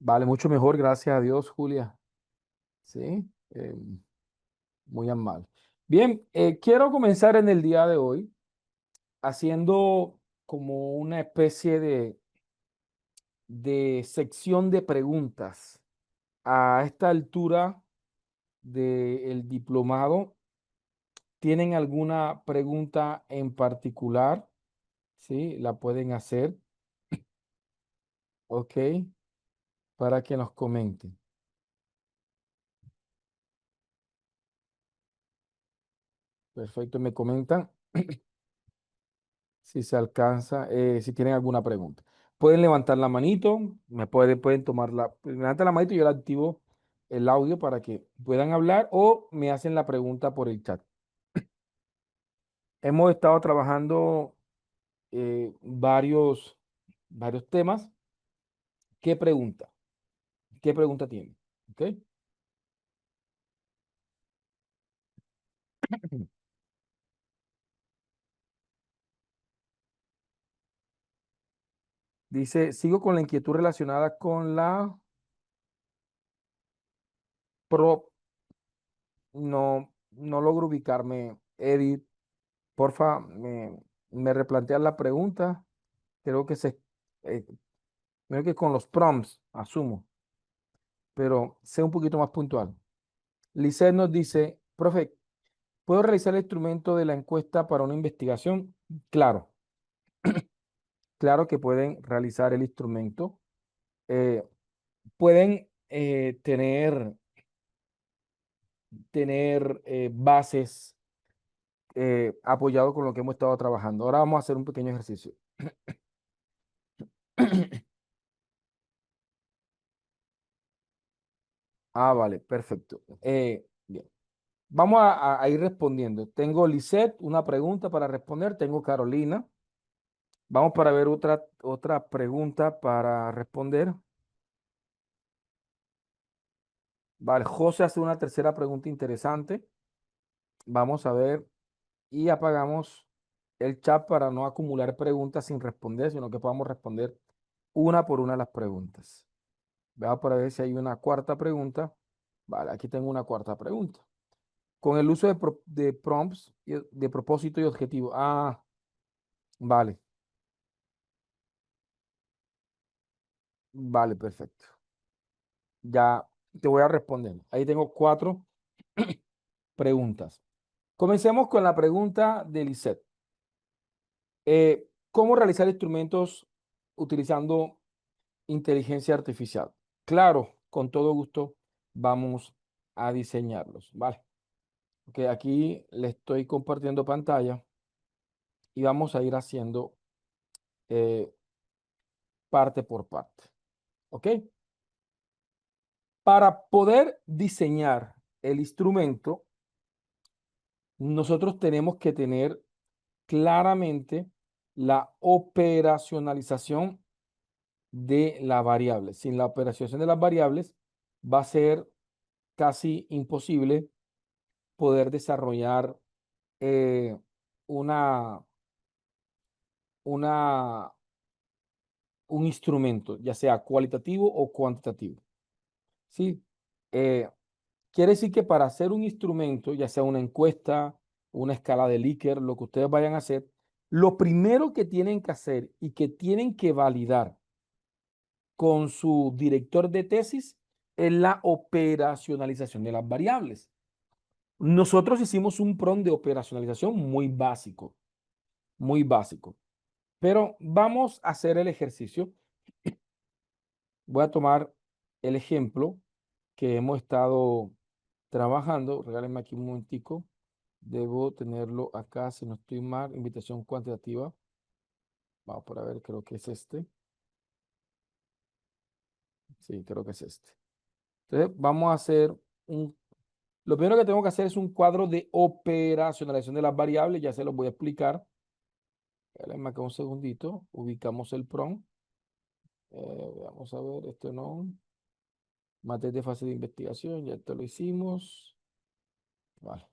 Vale, mucho mejor, gracias a Dios, Julia. Sí, eh, muy amable. Bien, quiero comenzar en el día de hoy haciendo como una especie de sección de preguntas. A esta altura del diplomado, ¿tienen alguna pregunta en particular? Sí, la pueden hacer, ok, para que nos comenten. Perfecto, me comentan. Si se alcanza, si tienen alguna pregunta. Pueden levantar la manito, pueden levantar la manito y yo le activo el audio para que puedan hablar o me hacen la pregunta por el chat. Hemos estado trabajando varios temas. ¿Qué pregunta? ¿Qué pregunta tiene? ¿Ok? Dice, sigo con la inquietud relacionada con la pro. No logro ubicarme. Edith, porfa, me replanteas la pregunta. Creo que eh, creo que con los prompts, asumo, pero sé un poquito más puntual. Lisset nos dice, profe, ¿puedo realizar el instrumento de la encuesta para una investigación? Claro, claro que pueden realizar el instrumento. Eh, pueden tener bases apoyado con lo que hemos estado trabajando. Ahora vamos a hacer un pequeño ejercicio. Ah, vale, perfecto. Bien. Vamos a ir respondiendo. Tengo Lisette, una pregunta para responder. Tengo Carolina. Vamos para ver otra pregunta para responder. Vale, José hace una tercera pregunta interesante. Vamos a ver y apagamos el chat para no acumular preguntas sin responder, sino que podamos responder una por una las preguntas. Veamos para ver si hay una cuarta pregunta. Vale, aquí tengo una cuarta pregunta. Con el uso de prompts, de propósito y objetivo. Ah, vale, vale, perfecto. Ya te voy a responder. Ahí tengo cuatro preguntas. Comencemos con la pregunta de Lisette. ¿Cómo realizar instrumentos utilizando inteligencia artificial? Claro, con todo gusto vamos a diseñarlos, ¿vale? Ok, aquí le estoy compartiendo pantalla y vamos a ir haciendo eh, parte por parte, ¿ok? Para poder diseñar el instrumento, nosotros tenemos que tener claramente la operacionalización de la variable. Sin la operación de las variables va a ser casi imposible poder desarrollar eh, una, una, un instrumento, ya sea cualitativo o cuantitativo. ¿Sí? Eh, Quiere decir que para hacer un instrumento, ya sea una encuesta, una escala de Likert, lo que ustedes vayan a hacer, lo primero que tienen que hacer y que tienen que validar con su director de tesis es la operacionalización de las variables. Nosotros hicimos un prompt de operacionalización muy básico, pero vamos a hacer el ejercicio. Voy a tomar el ejemplo que hemos estado trabajando. Regálenme aquí un momentico. Debo tenerlo acá, si no estoy mal. Invitación cuantitativa. Vamos por a ver, creo que es este. Sí, creo que es este. Entonces, vamos a hacer un... Lo primero que tengo que hacer es un cuadro de operacionalización de las variables. Ya se los voy a explicar. Regálenme acá un segundito. Ubicamos el prompt. Vamos a ver, esto no. Materia de fase de investigación, ya esto lo hicimos. Vale.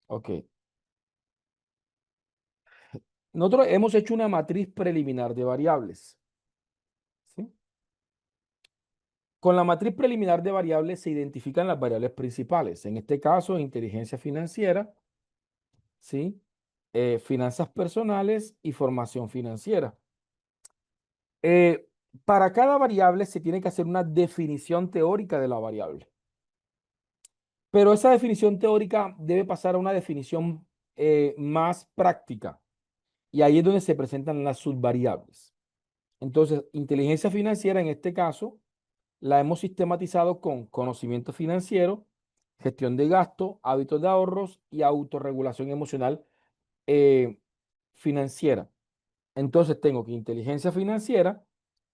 Ok. nosotros hemos hecho una matriz preliminar de variables, ¿sí? Con la matriz preliminar de variables se identifican las variables principales. En este caso, inteligencia financiera, ¿sí? Finanzas personales y formación financiera. Eh, para cada variable se tiene que hacer una definición teórica de la variable, pero esa definición teórica debe pasar a una definición más práctica y ahí es donde se presentan las subvariables. Entonces, inteligencia financiera en este caso la hemos sistematizado con conocimiento financiero, gestión de gasto, hábitos de ahorros y autorregulación emocional eh, financiera. Entonces tengo que inteligencia financiera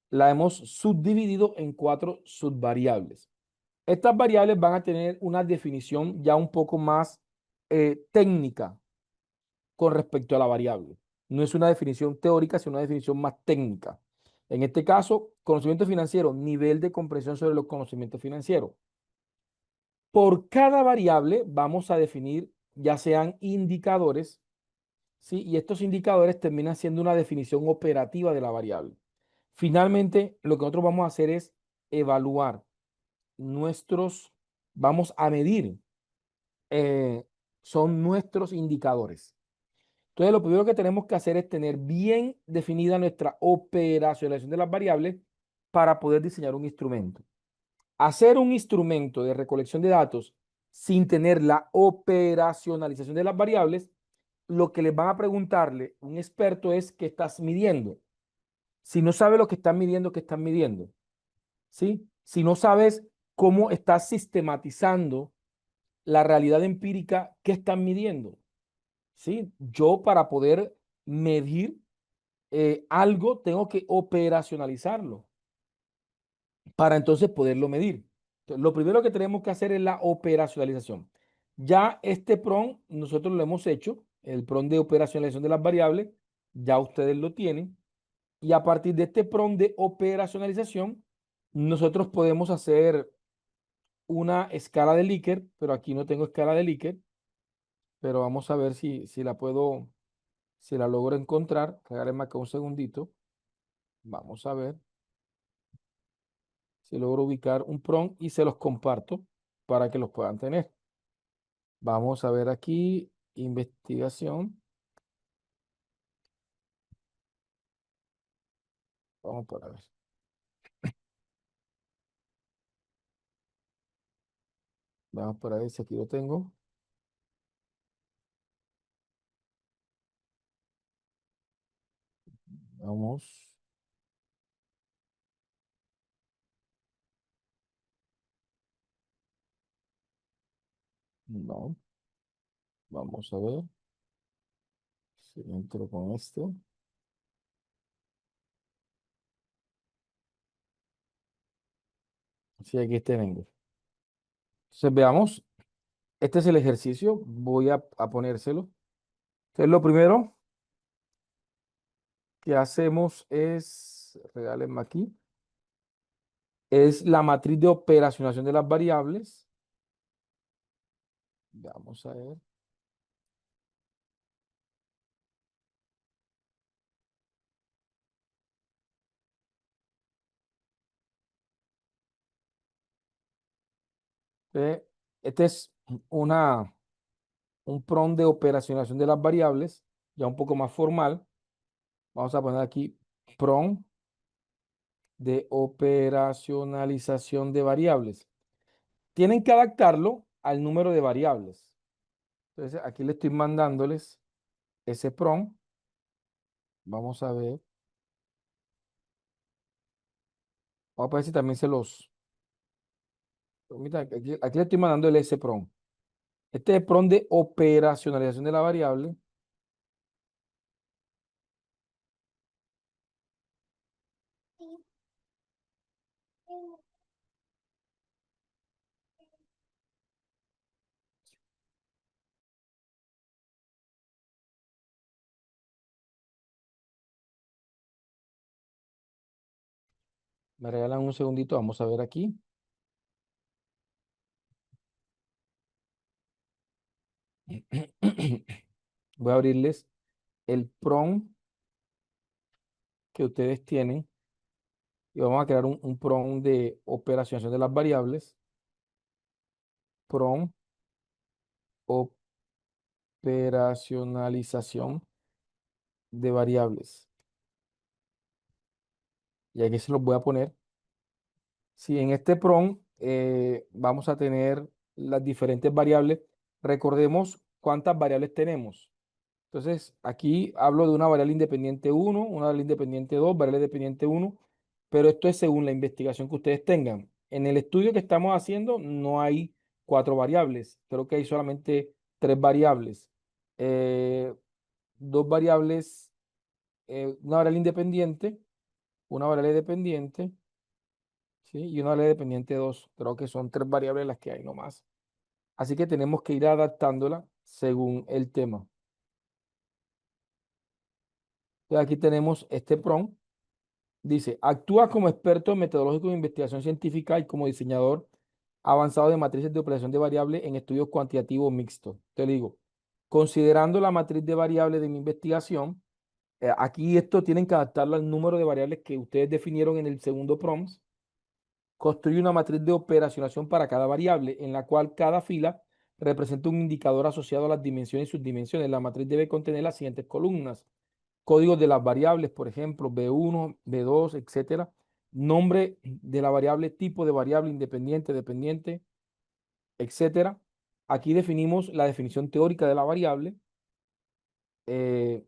la hemos subdividido en cuatro subvariables. Estas variables van a tener una definición ya un poco más técnica con respecto a la variable. No es una definición teórica, sino una definición más técnica. En este caso, conocimiento financiero, nivel de comprensión sobre los conocimientos financieros. Por cada variable vamos a definir ya sean indicadores, ¿sí? Y estos indicadores terminan siendo una definición operativa de la variable. Finalmente, lo que nosotros vamos a hacer es evaluar vamos a medir, eh, son nuestros indicadores. Entonces, lo primero que tenemos que hacer es tener bien definida nuestra operacionalización de las variables para poder diseñar un instrumento. Hacer un instrumento de recolección de datos sin tener la operacionalización de las variables, lo que les van a preguntarle un experto es qué estás midiendo. Si no sabe lo que están midiendo, ¿qué están midiendo? ¿Sí? Si no sabes cómo estás sistematizando la realidad empírica, ¿qué están midiendo? ¿Sí? Yo para poder medir algo tengo que operacionalizarlo para entonces poderlo medir. Entonces, lo primero que tenemos que hacer es la operacionalización. Ya este PRON nosotros lo hemos hecho, el PRON de operacionalización de las variables, ya ustedes lo tienen. Y a partir de este PRON de operacionalización, nosotros podemos hacer una escala de Likert, pero aquí no tengo escala de Likert, pero vamos a ver si la puedo, si la logro encontrar. Regálenme acá un segundito. Vamos a ver si logro ubicar un PROM y se los comparto para que los puedan tener. Vamos a ver aquí, investigación. Vamos por a ver. Vamos por a ver si aquí lo tengo. Vamos. No. Vamos a ver si entro con esto. Sí, aquí tengo. Entonces veamos. Este es el ejercicio. Voy a ponérselo. Entonces lo primero que hacemos es, regálenme aquí, es la matriz de operacionalización de las variables. Vamos a ver. Entonces, este es una, un PROM de operacionalización de las variables, ya un poco más formal. Vamos a poner aquí PROM de operacionalización de variables. Tienen que adaptarlo al número de variables. Entonces, aquí le estoy mandándoles ese PROM. Vamos a ver. Vamos a ver si también se los... Permítanme, aquí le estoy mandando el S PROM. Este es el PROM de operacionalización de la variable. Me regalan un segundito, vamos a ver aquí. Voy a abrirles. el PROM que ustedes tienen y vamos a crear un PROM de operación de las variables. PROM operacionalización de variables. Y aquí se los voy a poner. Si en este PROM vamos a tener las diferentes variables, recordemos cuántas variables tenemos. Entonces, aquí hablo de una variable independiente uno, una variable independiente 2, variable independiente uno, pero esto es según la investigación que ustedes tengan. En el estudio que estamos haciendo no hay 4 variables, creo que hay solamente 3 variables. Eh, 2 variables, una variable independiente, una variable dependiente, ¿sí? Y una variable dependiente 2. Creo que son 3 variables las que hay nomás. Así que tenemos que ir adaptándola según el tema. Entonces, aquí tenemos este PROM. Dice, actúa como experto metodológico de investigación científica y como diseñador avanzado de matrices de operación de variables en estudios cuantitativos mixtos. Te digo, considerando la matriz de variables de mi investigación, aquí esto tienen que adaptarlo al número de variables que ustedes definieron en el segundo prompt. Construye una matriz de operacionación para cada variable, en la cual cada fila representa un indicador asociado a las dimensiones y subdimensiones. La matriz debe contener las siguientes columnas: códigos de las variables, por ejemplo, B1, B2, etcétera. Nombre de la variable, tipo de variable independiente, dependiente, etcétera. Aquí definimos la definición teórica de la variable, eh,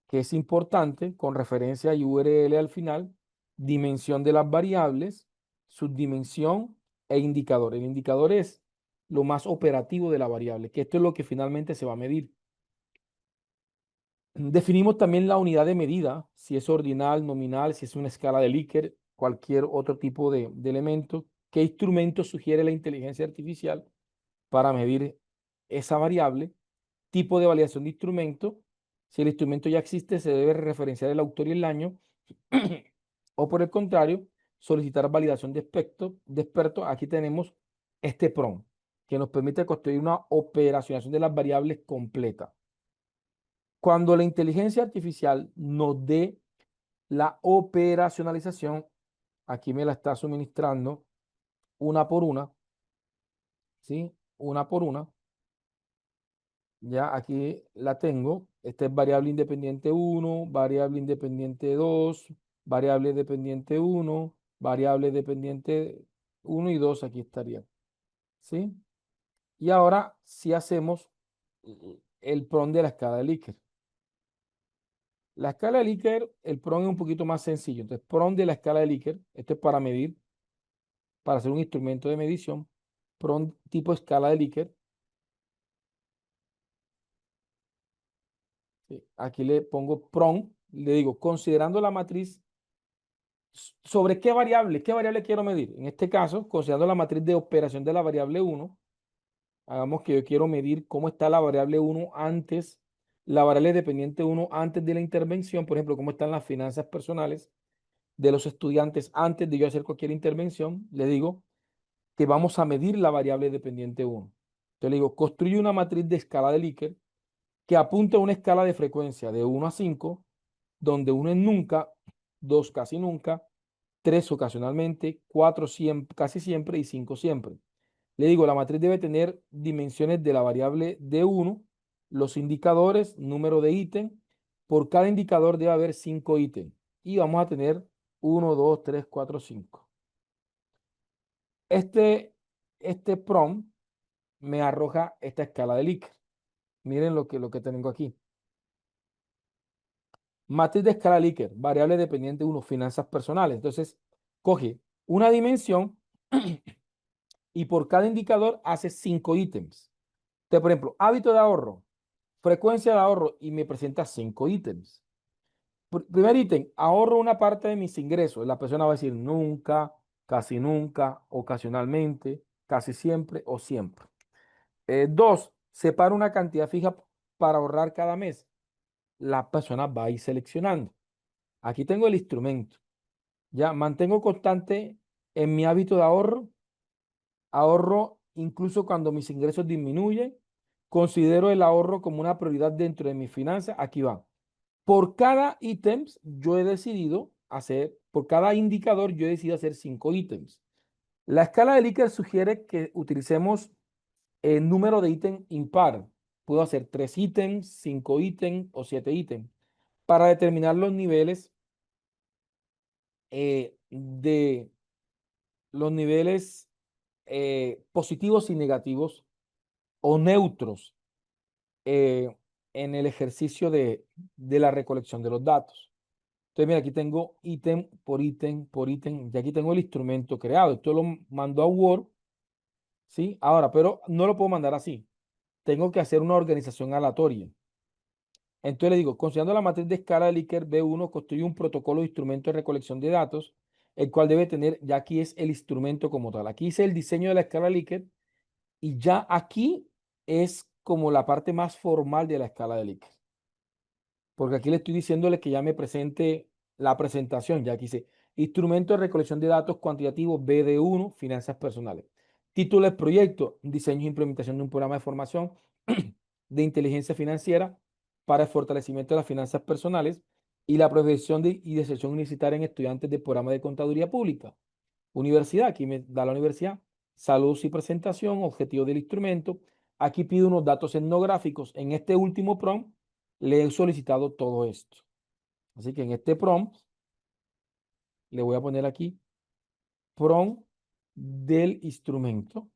que es importante, con referencia a URL al final, dimensión de las variables, subdimensión e indicador. El indicador es lo más operativo de la variable, que esto es lo que finalmente se va a medir. Definimos también la unidad de medida, si es ordinal, nominal, si es una escala de Likert, cualquier otro tipo de elemento. ¿Qué instrumento sugiere la inteligencia artificial para medir esa variable? Tipo de validación de instrumento. Si el instrumento ya existe, se debe referenciar el autor y el año. O por el contrario, solicitar validación de experto. Aquí tenemos este PROM, que nos permite construir una operacionación de las variables completa. Cuando la inteligencia artificial nos dé la operacionalización, aquí me la está suministrando una por una, ¿sí? Una por una. Ya aquí la tengo. Esta es variable independiente uno, variable independiente 2, variable dependiente uno, variable dependiente uno y 2 aquí estaría, ¿sí? Y ahora si hacemos el PROM de la escala de Likert. La escala de Likert, el PROM es un poquito más sencillo. Entonces, PROM de la escala de Likert, esto es para medir, para hacer un instrumento de medición. PROM tipo escala de Likert. ¿Sí? Aquí le pongo PROM, le digo, considerando la matriz, ¿sobre qué variable quiero medir? En este caso, considerando la matriz de operación de la variable uno, hagamos que yo quiero medir cómo está la variable uno antes, la variable dependiente uno antes de la intervención, por ejemplo, cómo están las finanzas personales de los estudiantes antes de yo hacer cualquier intervención. Le digo que vamos a medir la variable dependiente uno. Entonces le digo, construye una matriz de escala de Likert que apunta a una escala de frecuencia de 1 a 5, donde 1 es nunca, 2 casi nunca, 3 ocasionalmente, 4 siempre, casi siempre y 5 siempre. Le digo, la matriz debe tener dimensiones de la variable D1, los indicadores, número de ítem. Por cada indicador debe haber 5 ítems. Y vamos a tener 1, 2, 3, 4, 5. Este prompt me arroja esta escala de Likert. Miren lo que tengo aquí. Matriz de escala Likert, variable dependiente 1, finanzas personales. Entonces, coge una dimensión y por cada indicador hace 5 ítems. Entonces, por ejemplo, hábito de ahorro, frecuencia de ahorro y me presenta 5 ítems. Primer ítem, ahorro una parte de mis ingresos. La persona va a decir nunca, casi nunca, ocasionalmente, casi siempre o siempre. 2, separa una cantidad fija para ahorrar cada mes. La persona va a ir seleccionando. Aquí tengo el instrumento. Ya mantengo constante en mi hábito de ahorro. Ahorro incluso cuando mis ingresos disminuyen. Considero el ahorro como una prioridad dentro de mis finanzas. Aquí va. Por cada ítems, yo he decidido hacer, por cada indicador, yo he decidido hacer 5 ítems. La escala de Likert sugiere que utilicemos el número de ítem impar. Puedo hacer 3 ítems, 5 ítems o 7 ítems para determinar los niveles de los niveles positivos y negativos o neutros eh, en el ejercicio de la recolección de los datos. Entonces, mira, aquí tengo ítem por ítem por ítem, y aquí tengo el instrumento creado. Esto lo mando a Word, ¿sí? Ahora, pero no lo puedo mandar así. Tengo que hacer una organización aleatoria. Entonces le digo, considerando la matriz de escala de Likert B1, construye un protocolo de instrumento de recolección de datos, el cual debe tener, ya aquí es el instrumento como tal. Aquí hice el diseño de la escala de Likert y ya aquí es como la parte más formal de la escala de Likert. Porque aquí le estoy diciéndole que ya me presente la presentación. Ya aquí dice instrumento de recolección de datos cuantitativos BD1, finanzas personales. Título del proyecto, diseño e implementación de un programa de formación de inteligencia financiera para el fortalecimiento de las finanzas personales y la profesión y de sesión universitaria en estudiantes del programa de contaduría pública. Universidad, aquí me da la universidad. Saludos y presentación, objetivo del instrumento. Aquí pido unos datos etnográficos. En este último prompt le he solicitado todo esto. Así que en este prompt le voy a poner aquí prompt del instrumento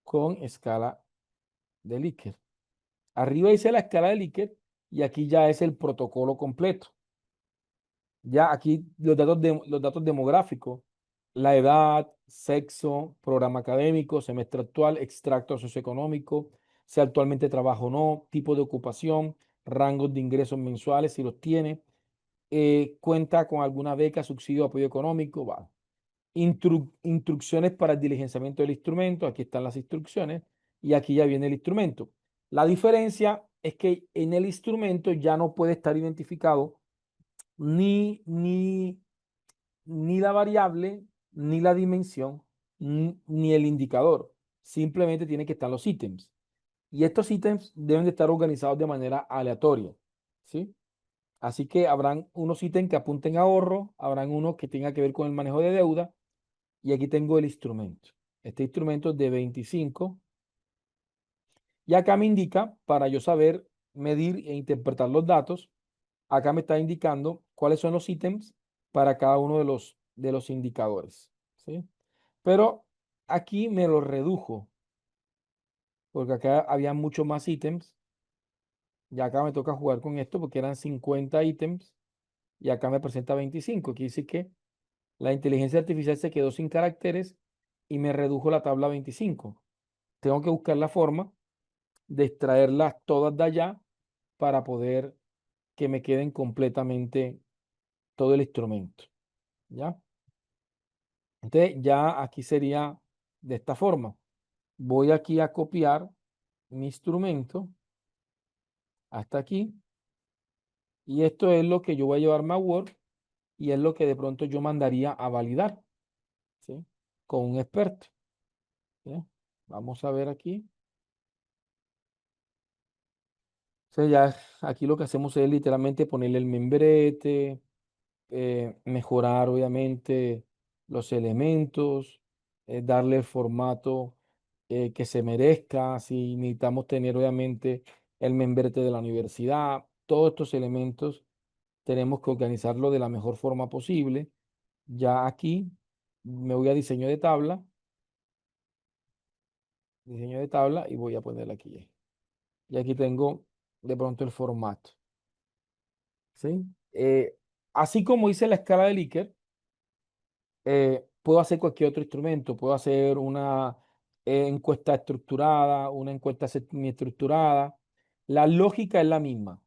con escala de Likert. Arriba dice la escala de Likert y aquí ya es el protocolo completo. Ya aquí los datos demográficos, la edad, sexo, programa académico, semestre actual, extracto socioeconómico, si actualmente trabaja o no, tipo de ocupación, rangos de ingresos mensuales si los tiene, cuenta con alguna beca, subsidio, apoyo económico, va. Instrucciones para el diligenciamiento del instrumento, aquí están las instrucciones y aquí ya viene el instrumento. La diferencia es que en el instrumento ya no puede estar identificado ni, ni, ni la variable, ni la dimensión, ni el indicador. Simplemente tiene que estar los ítems. Y estos ítems deben de estar organizados de manera aleatoria, ¿sí? Así que habrán unos ítems que apunten a ahorro, habrán unos que tengan que ver con el manejo de deuda, y aquí tengo el instrumento. Este instrumento es de 25, y acá me indica, para yo saber medir e interpretar los datos, acá me está indicando cuáles son los ítems para cada uno de los indicadores, ¿sí? Pero aquí me lo redujo, porque acá había muchos más ítems, y acá me toca jugar con esto porque eran 50 ítems, y acá me presenta 25. Quiere decir que la inteligencia artificial se quedó sin caracteres y me redujo la tabla a 25. Tengo que buscar la forma de extraerlas todas de allá para poder que me queden completamente todo el instrumento, ¿ya? Entonces ya aquí sería de esta forma. Voy aquí a copiar mi instrumento hasta aquí y esto es lo que yo voy a llevarme a Word y es lo que de pronto yo mandaría a validar, ¿sí? Con un experto, ¿sí? Vamos a ver aquí. Entonces ya aquí lo que hacemos es literalmente ponerle el membrete, mejorar obviamente los elementos, darle el formato que se merezca. Si necesitamos tener obviamente el membrete de la universidad, todos estos elementos tenemos que organizarlo de la mejor forma posible. Ya aquí me voy a diseño de tabla y voy a poner aquí. Y aquí tengo de pronto el formato, ¿sí? Así como hice la escala de Likert, puedo hacer cualquier otro instrumento, puedo hacer una encuesta estructurada, una encuesta semiestructurada. La lógica es la misma.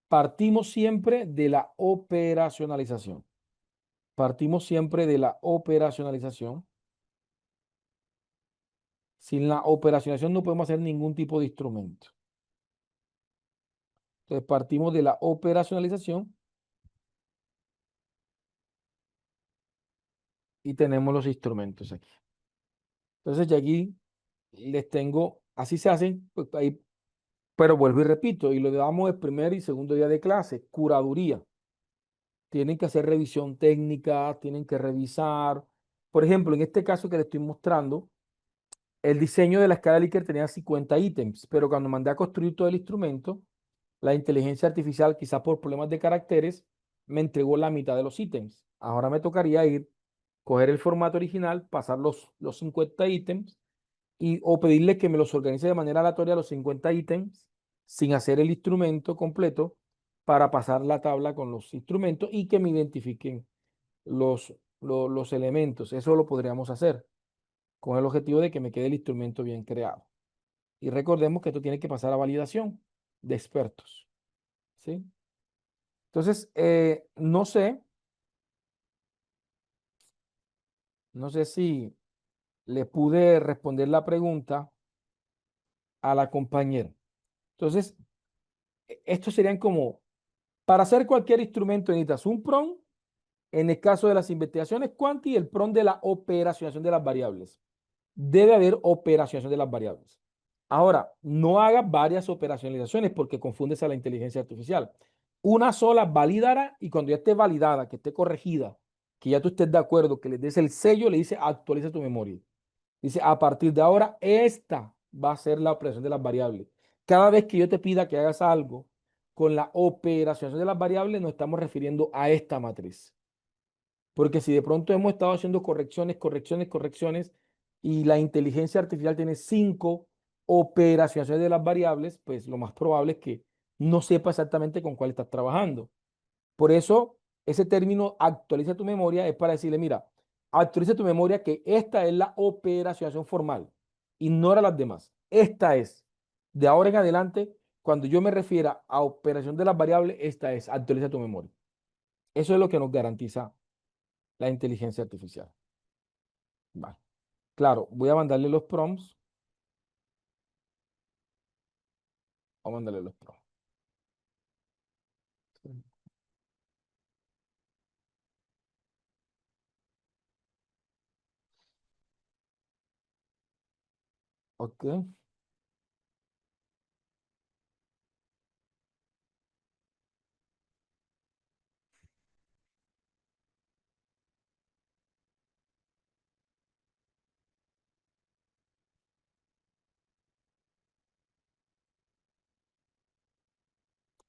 Partimos siempre de la operacionalización. Partimos siempre de la operacionalización. Sin la operacionalización no podemos hacer ningún tipo de instrumento. Entonces partimos de la operacionalización y tenemos los instrumentos aquí. Entonces ya aquí les tengo, así se hacen, pues, ahí, pero vuelvo y repito, y lo damos el primer y segundo día de clase, curaduría. Tienen que hacer revisión técnica, tienen que revisar. Por ejemplo, en este caso que les estoy mostrando, el diseño de la escala Likert tenía 50 ítems, pero cuando mandé a construir todo el instrumento, la inteligencia artificial, quizás por problemas de caracteres, me entregó la mitad de los ítems. Ahora me tocaría ir, coger el formato original, pasar los 50 ítems o pedirle que me los organice de manera aleatoria los 50 ítems sin hacer el instrumento completo para pasar la tabla con los instrumentos y que me identifiquen los elementos. Eso lo podríamos hacer con el objetivo de que me quede el instrumento bien creado. Y recordemos que esto tiene que pasar a validación de expertos. ¿Sí? Entonces, no sé si le pude responder la pregunta a la compañera. Entonces, estos serían como, para hacer cualquier instrumento necesitas un PROM, en el caso de las investigaciones quanti, el PROM de la operacionación de las variables. Debe haber operacionación de las variables. Ahora, no hagas varias operacionalizaciones porque confundes a la inteligencia artificial. Una sola validará y cuando ya esté validada, que esté corregida, que ya tú estés de acuerdo, que le des el sello, le dice actualiza tu memoria. Dice, a partir de ahora, esta va a ser la operación de las variables. Cada vez que yo te pida que hagas algo con la operación de las variables, nos estamos refiriendo a esta matriz. Porque si de pronto hemos estado haciendo correcciones, correcciones, correcciones, y la inteligencia artificial tiene 5 operaciones de las variables, pues lo más probable es que no sepa exactamente con cuál estás trabajando. Por eso, ese término actualiza tu memoria es para decirle, mira, actualiza tu memoria que esta es la operación formal. Ignora las demás. Esta es. De ahora en adelante, cuando yo me refiera a operación de las variables, esta es, actualiza tu memoria. Eso es lo que nos garantiza la inteligencia artificial. Vale. Claro, voy a mandarle los prompts. Voy a mandarle los prompts. Ok.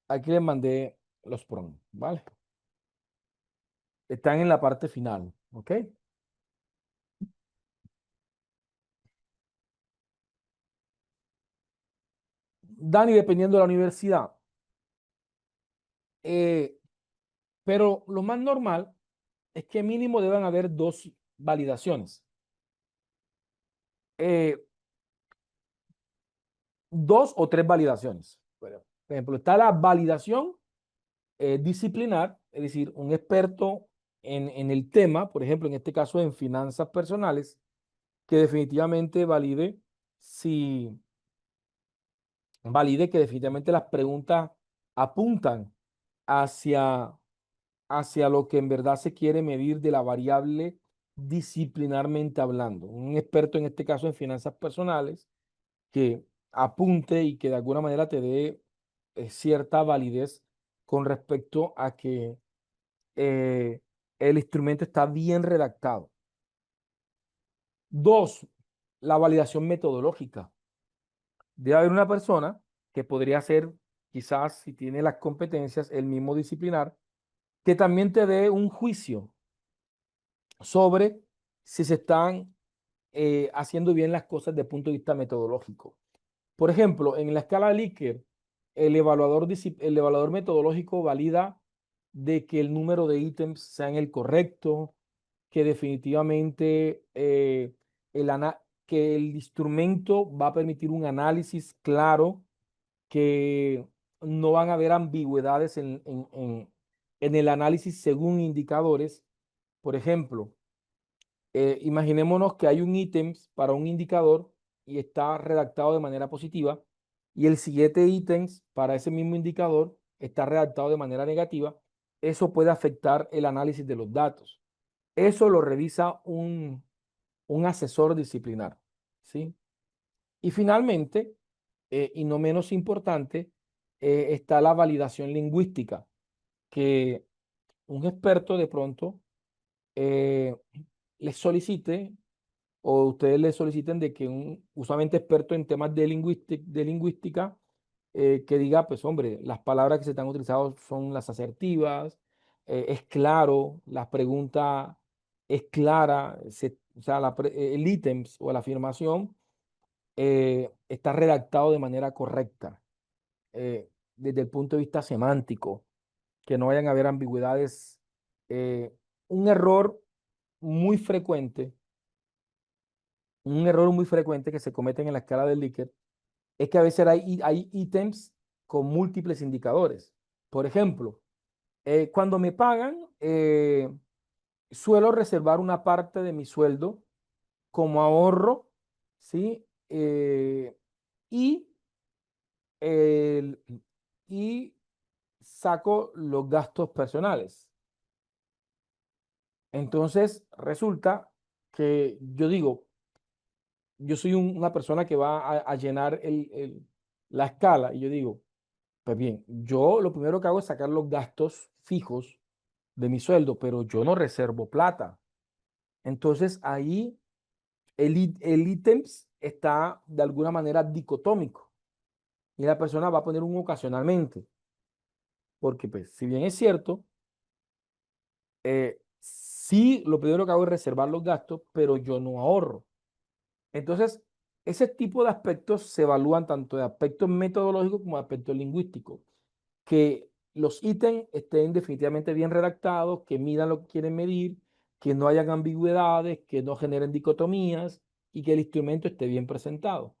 Aquí les mandé los prompts. ¿Vale? Están en la parte final. ¿Ok? Dani, dependiendo de la universidad. eh, pero lo más normal es que mínimo deban haber 2 validaciones. Eh, 2 o 3 validaciones. Por ejemplo, está la validación disciplinar, es decir, un experto en el tema, por ejemplo, en este caso en finanzas personales, que definitivamente si valide que definitivamente las preguntas apuntan hacia, hacia lo que en verdad se quiere medir de la variable disciplinarmente hablando. Un experto en este caso en finanzas personales que apunte y que de alguna manera te dé cierta validez con respecto a que eh, el instrumento está bien redactado. 2, la validación metodológica. Debe haber una persona que podría ser, quizás si tiene las competencias, el mismo disciplinar, que también te dé un juicio sobre si se están haciendo bien las cosas desde el punto de vista metodológico. Por ejemplo, en la escala Likert, el evaluador metodológico valida de que el número de ítems sean el correcto, que definitivamente que el instrumento va a permitir un análisis claro, que no van a haber ambigüedades en el análisis según indicadores. Por ejemplo, imaginémonos que hay un ítem para un indicador y está redactado de manera positiva y el siguiente ítem para ese mismo indicador está redactado de manera negativa. Eso puede afectar el análisis de los datos. Eso lo revisa un asesor disciplinar, ¿sí? Y finalmente, y no menos importante, está la validación lingüística, que un experto de pronto eh, les solicite o ustedes le soliciten de que un usualmente experto en temas de lingüística que diga, pues hombre, las palabras que se están utilizando son las asertivas, es claro, la pregunta es clara, o sea, el ítems o la afirmación está redactado de manera correcta desde el punto de vista semántico, que no vayan a haber ambigüedades. eh, un error muy frecuente, un error muy frecuente que se cometen en la escala del Likert es que a veces hay ítems con múltiples indicadores. Por ejemplo, cuando me pagan, suelo reservar una parte de mi sueldo como ahorro, ¿sí? Y, el- y saco los gastos personales. Entonces, resulta que yo digo, yo soy una persona que va a llenar la escala y yo digo, pues bien, yo lo primero que hago es sacar los gastos fijos de mi sueldo, pero yo no reservo plata. Entonces ahí el ítems está de alguna manera dicotómico y la persona va a poner un ocasionalmente, porque pues si bien es cierto, sí lo primero que hago es reservar los gastos, pero yo no ahorro. Entonces, ese tipo de aspectos se evalúan tanto de aspectos metodológicos como de aspectos lingüísticos. Que los ítems estén definitivamente bien redactados, que midan lo que quieren medir, que no hayan ambigüedades, que no generen dicotomías y que el instrumento esté bien presentado.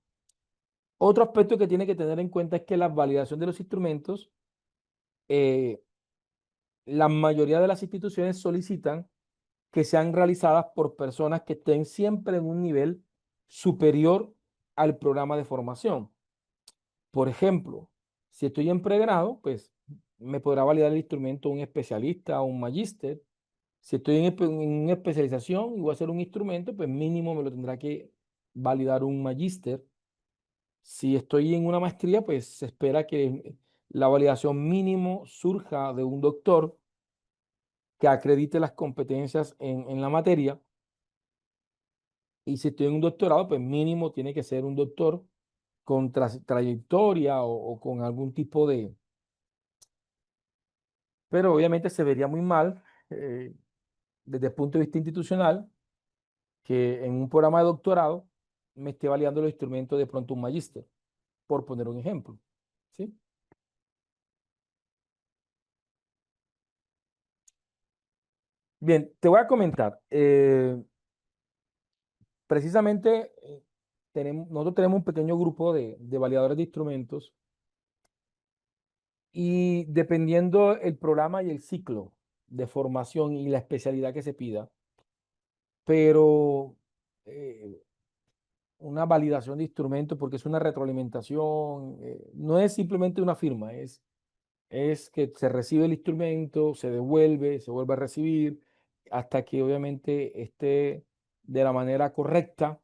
Otro aspecto que tiene que tener en cuenta es que la validación de los instrumentos, eh, la mayoría de las instituciones solicitan que sean realizadas por personas que estén siempre en un nivel superior al programa de formación. Por ejemplo, si estoy en pregrado, pues me podrá validar el instrumento un especialista o un magíster. Si estoy en una especialización y voy a hacer un instrumento, pues mínimo me lo tendrá que validar un magíster. Si estoy en una maestría, pues se espera que la validación mínimo surja de un doctor que acredite las competencias en la materia. Y si estoy en un doctorado, pues mínimo tiene que ser un doctor con trayectoria o con algún tipo de, pero obviamente se vería muy mal desde el punto de vista institucional que en un programa de doctorado me esté validando los instrumentos de pronto un magíster, por poner un ejemplo. ¿Sí? Bien, te voy a comentar. Precisamente nosotros tenemos un pequeño grupo de validadores de instrumentos y dependiendo el programa y el ciclo de formación y la especialidad que se pida, pero eh, una validación de instrumentos porque es una retroalimentación, no es simplemente una firma, es que se recibe el instrumento, se vuelve a recibir, hasta que obviamente esté de la manera correcta.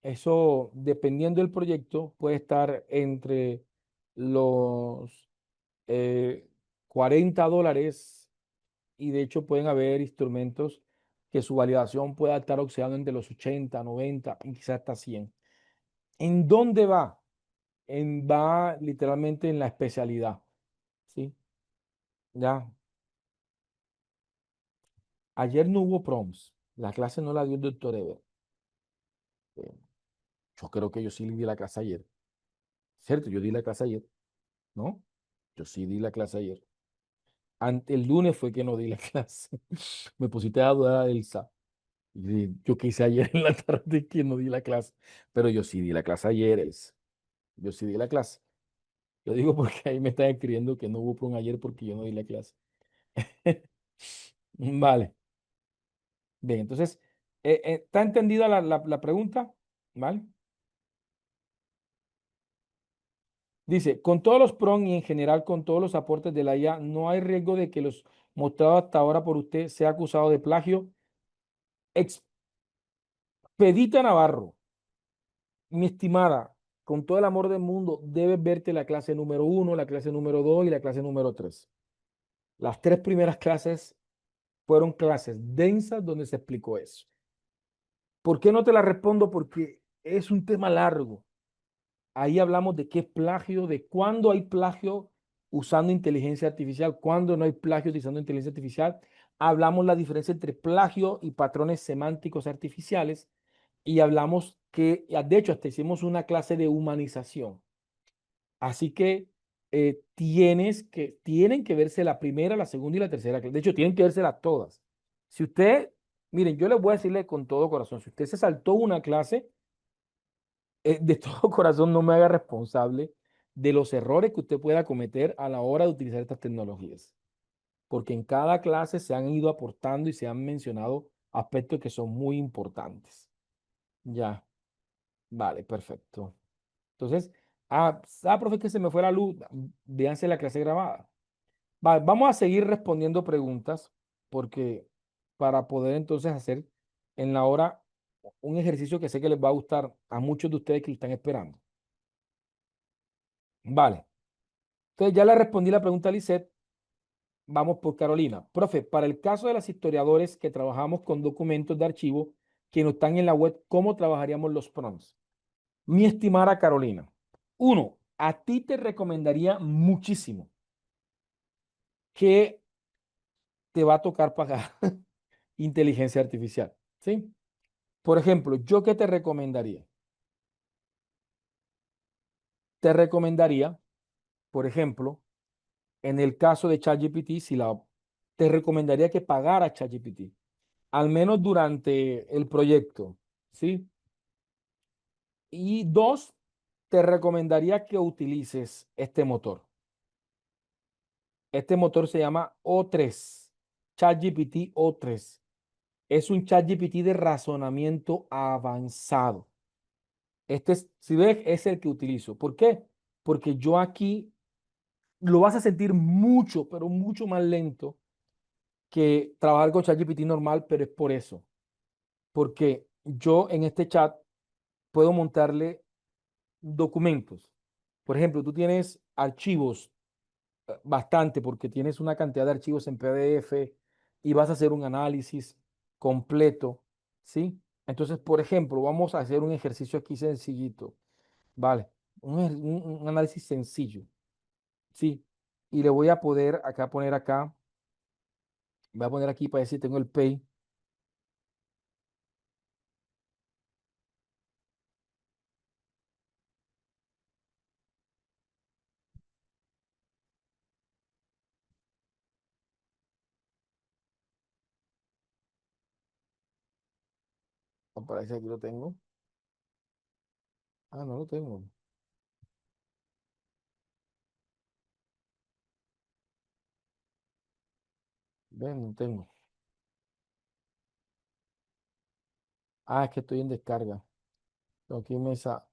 Eso, dependiendo del proyecto, puede estar entre los eh, $40 y de hecho pueden haber instrumentos que su validación pueda estar oscilando entre los 80, 90 y quizás hasta 100. ¿En dónde va? Va literalmente en la especialidad, ¿sí? Ya, ayer no hubo proms, la clase no la dio el doctor Ever. Eh, yo creo que yo sí le di la clase ayer, ¿cierto? Yo di la clase ayer, ¿no? Yo sí di la clase ayer. El lunes fue que no di la clase. Me pusiste a dudar, Elsa. Yo qué hice ayer en la tarde que no di la clase, pero yo sí di la clase ayer, Elsa. Yo sí di la clase. Lo digo porque ahí me están escribiendo que no hubo prom ayer porque yo no di la clase. Vale. Bien, entonces, ¿está entendida la pregunta? ¿Vale? Dice, con todos los PRON y en general con todos los aportes de la IA, no hay riesgo de que los mostrados hasta ahora por usted sea acusado de plagio. Expedita Navarro. Mi estimada, con todo el amor del mundo, debes verte la clase número uno, la clase número 2 y la clase número 3. Las tres primeras clases fueron clases densas donde se explicó eso. ¿Por qué no te la respondo? Porque es un tema largo. Ahí hablamos de qué es plagio, de cuándo hay plagio usando inteligencia artificial, cuándo no hay plagio utilizando inteligencia artificial. Hablamos la diferencia entre plagio y patrones semánticos artificiales y hablamos que, de hecho, hasta hicimos una clase de humanización. Así que tienen que verse la primera, la segunda y la tercera clase. De hecho, tienen que verselas todas. Si usted, miren, yo les voy a decirle con todo corazón, si usted se saltó una clase, de todo corazón no me haga responsable de los errores que usted pueda cometer a la hora de utilizar estas tecnologías, porque en cada clase se han ido aportando y se han mencionado aspectos que son muy importantes. Ya, vale, perfecto. Entonces, profe, que se me fue la luz, véanse la clase grabada. Vamos a seguir respondiendo preguntas, porque para poder entonces hacer en la hora un ejercicio que sé que les va a gustar a muchos de ustedes que lo están esperando. Vale. Entonces ya le respondí la pregunta a Lisette. Vamos por Carolina. Profe, para el caso de los historiadores que trabajamos con documentos de archivo que no están en la web, ¿cómo trabajaríamos los prompts? Mi estimada Carolina, uno, a ti te recomendaría muchísimo que te va a tocar pagar inteligencia artificial, ¿sí? Por ejemplo, ¿yo qué te recomendaría? Te recomendaría, por ejemplo, en el caso de ChatGPT, te recomendaría que pagara ChatGPT, al menos durante el proyecto, ¿sí? Y dos, te recomendaría que utilices este motor. Este motor se llama O3, ChatGPT O3. Es un ChatGPT de razonamiento avanzado. Este es, si ves, es el que utilizo. ¿Por qué? Porque yo aquí lo vas a sentir mucho, pero mucho más lento que trabajar con ChatGPT normal, pero es por eso. Porque yo en este chat puedo montarle documentos. Por ejemplo, tú tienes archivos bastante porque tienes una cantidad de archivos en PDF y vas a hacer un análisis completo, ¿sí? Entonces, por ejemplo, vamos a hacer un ejercicio aquí sencillito, ¿vale? Un análisis sencillo, ¿sí? Y le voy a poder acá poner acá, voy a poner aquí para decir tengo el Pay. Parece que aquí lo tengo. Ah, no lo tengo. Ven, no tengo. Ah, es que estoy en descarga. Aquí mesa.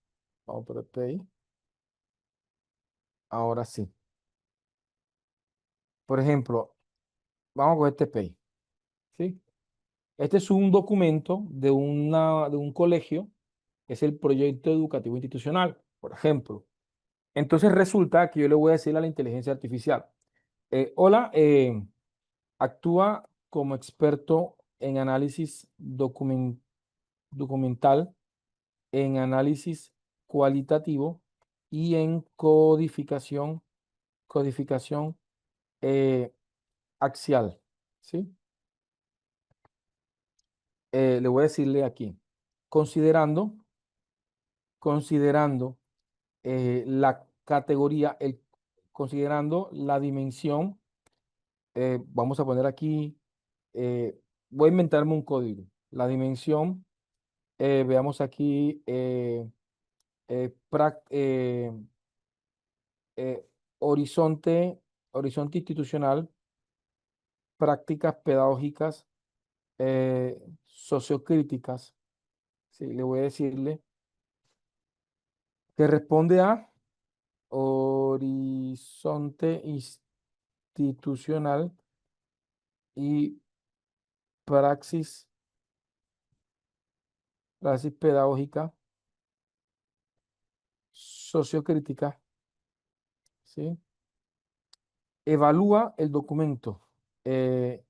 Vamos por el Pay. Ahora sí. Por ejemplo, vamos con este Pay. ¿Sí? Este es un documento de un colegio, es el proyecto educativo institucional, por ejemplo. Entonces resulta que yo le voy a decir a la inteligencia artificial, hola, actúa como experto en análisis documental, en análisis cualitativo y en codificación eh, axial, ¿sí? Le voy a decirle aquí, considerando, considerando la categoría, considerando la dimensión, vamos a poner aquí, eh, voy a inventarme un código. La dimensión, veamos aquí, eh, horizonte, horizonte institucional, prácticas pedagógicas, sociocríticas. Sí, le voy a decirle que responde a horizonte institucional y praxis, praxis pedagógica sociocrítica, ¿sí? Evalúa el documento, eh,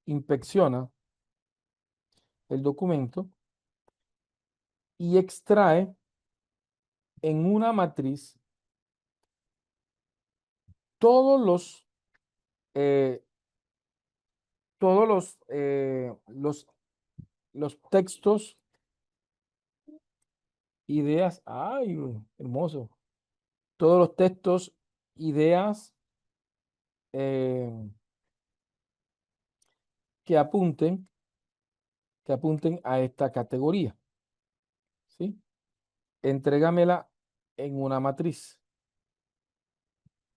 inspecciona el documento y extrae en una matriz todos los, eh, todos los textos, ideas, ay, hermoso, todos los textos, ideas eh, que apunten, que apunten a esta categoría, ¿sí? Entrégamela en una matriz,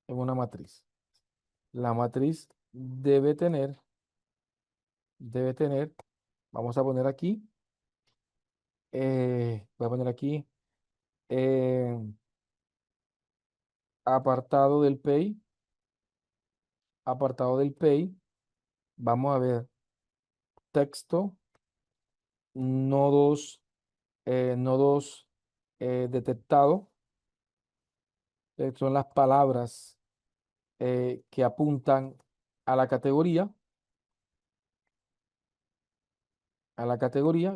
en una matriz. La matriz debe tener, vamos a poner aquí, voy a poner aquí, eh, apartado del pay, apartado del pay, vamos a ver texto, nodos, nodos detectados, son las palabras que apuntan a la categoría,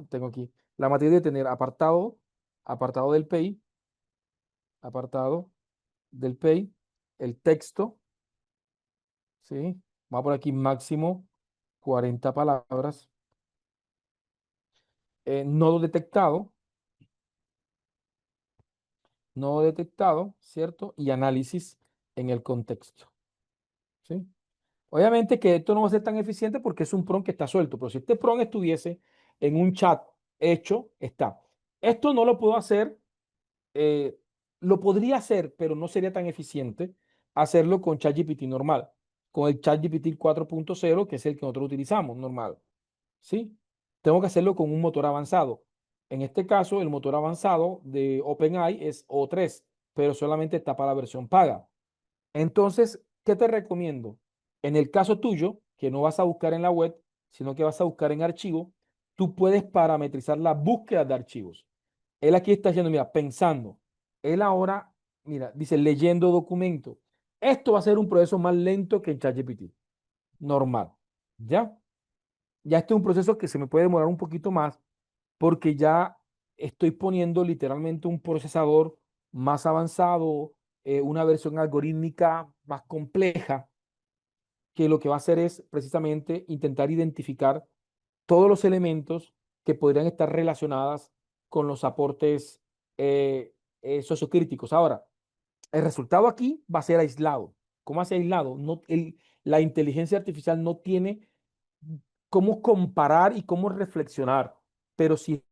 tengo aquí, la matriz de tener apartado, apartado del pay, apartado del pay, el texto, ¿sí? Vamos por aquí máximo 40 palabras, nodo detectado, nodo detectado, ¿cierto? Y análisis en el contexto, ¿sí? Obviamente que esto no va a ser tan eficiente porque es un prompt que está suelto, pero si este prompt estuviese en un chat hecho, está. Esto no lo puedo hacer, eh, lo podría hacer, pero no sería tan eficiente hacerlo con ChatGPT normal, con el ChatGPT 4.0, que es el que nosotros utilizamos normal, ¿sí? Tengo que hacerlo con un motor avanzado. En este caso, el motor avanzado de OpenAI es O3, pero solamente está para la versión paga. Entonces, ¿qué te recomiendo? En el caso tuyo, que no vas a buscar en la web, sino que vas a buscar en archivo, tú puedes parametrizar la búsqueda de archivos. Él aquí está diciendo, mira, pensando. Él ahora, mira, dice leyendo documento. Esto va a ser un proceso más lento que en ChatGPT, normal. ¿Ya? Ya este es un proceso que se me puede demorar un poquito más porque ya estoy poniendo literalmente un procesador más avanzado, una versión algorítmica más compleja, que lo que va a hacer es precisamente intentar identificar todos los elementos que podrían estar relacionadas con los aportes sociocríticos. Ahora, el resultado aquí va a ser aislado. ¿Cómo hace aislado? No, la inteligencia artificial no tiene cómo comparar y cómo reflexionar, pero si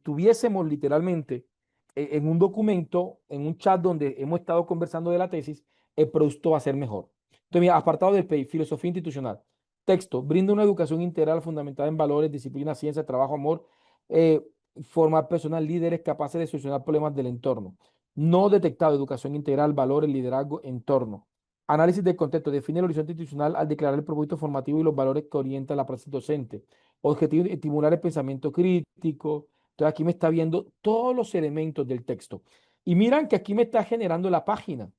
tuviésemos literalmente en un documento, en un chat donde hemos estado conversando de la tesis, el producto va a ser mejor. Entonces, mira, apartado del PEI, filosofía institucional. Texto, brinda una educación integral fundamentada en valores, disciplina, ciencia, trabajo, amor, eh, formar personas líderes capaces de solucionar problemas del entorno. No detectado, educación integral, valores, liderazgo, entorno. Análisis del contexto, define el horizonte institucional al declarar el propósito formativo y los valores que orientan la praxis docente. Objetivo, estimular el pensamiento crítico. Entonces aquí me está viendo todos los elementos del texto. Y miran que aquí me está generando la página,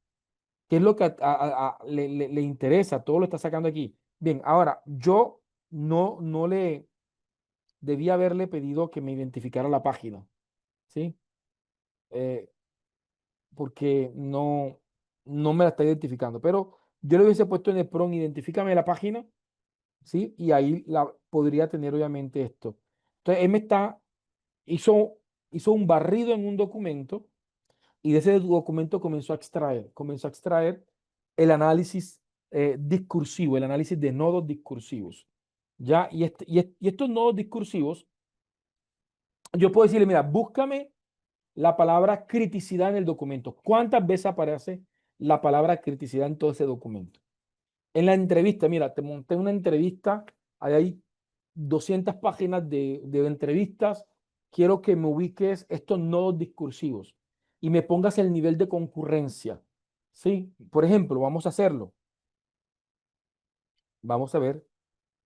que es lo que le interesa, todo lo está sacando aquí. Bien, ahora yo no le debía haberle pedido que me identificara la página, ¿sí? Eh, Porque no me la está identificando, pero yo le hubiese puesto en el prompt, identifícame la página, ¿sí? Y ahí la podría tener obviamente esto. Entonces, él hizo un barrido en un documento y de ese documento comenzó a extraer el análisis discursivo, el análisis de nodos discursivos. ¿Ya? Y estos nodos discursivos, yo puedo decirle, mira, búscame la palabra criticidad en el documento. ¿Cuántas veces aparece la palabra criticidad en todo ese documento? En la entrevista, mira, te monté una entrevista, ahí hay 200 páginas de entrevistas. Quiero que me ubiques estos nodos discursivos y me pongas el nivel de concurrencia. ¿Sí? Por ejemplo, vamos a hacerlo. Vamos a ver.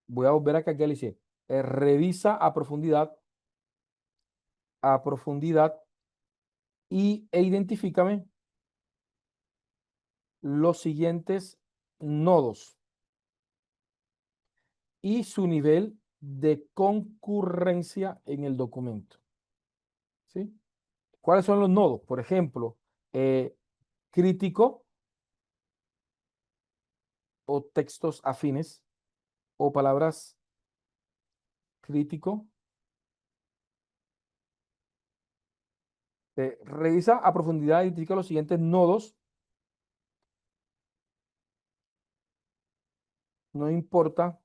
Voy a volver acá que le hice. Revisa a profundidad e identifícame los siguientes nodos y su nivel de concurrencia en el documento. ¿Sí? ¿Cuáles son los nodos? Por ejemplo, crítico o textos afines o palabras crítico. Revisa a profundidad, identifica los siguientes nodos, no importa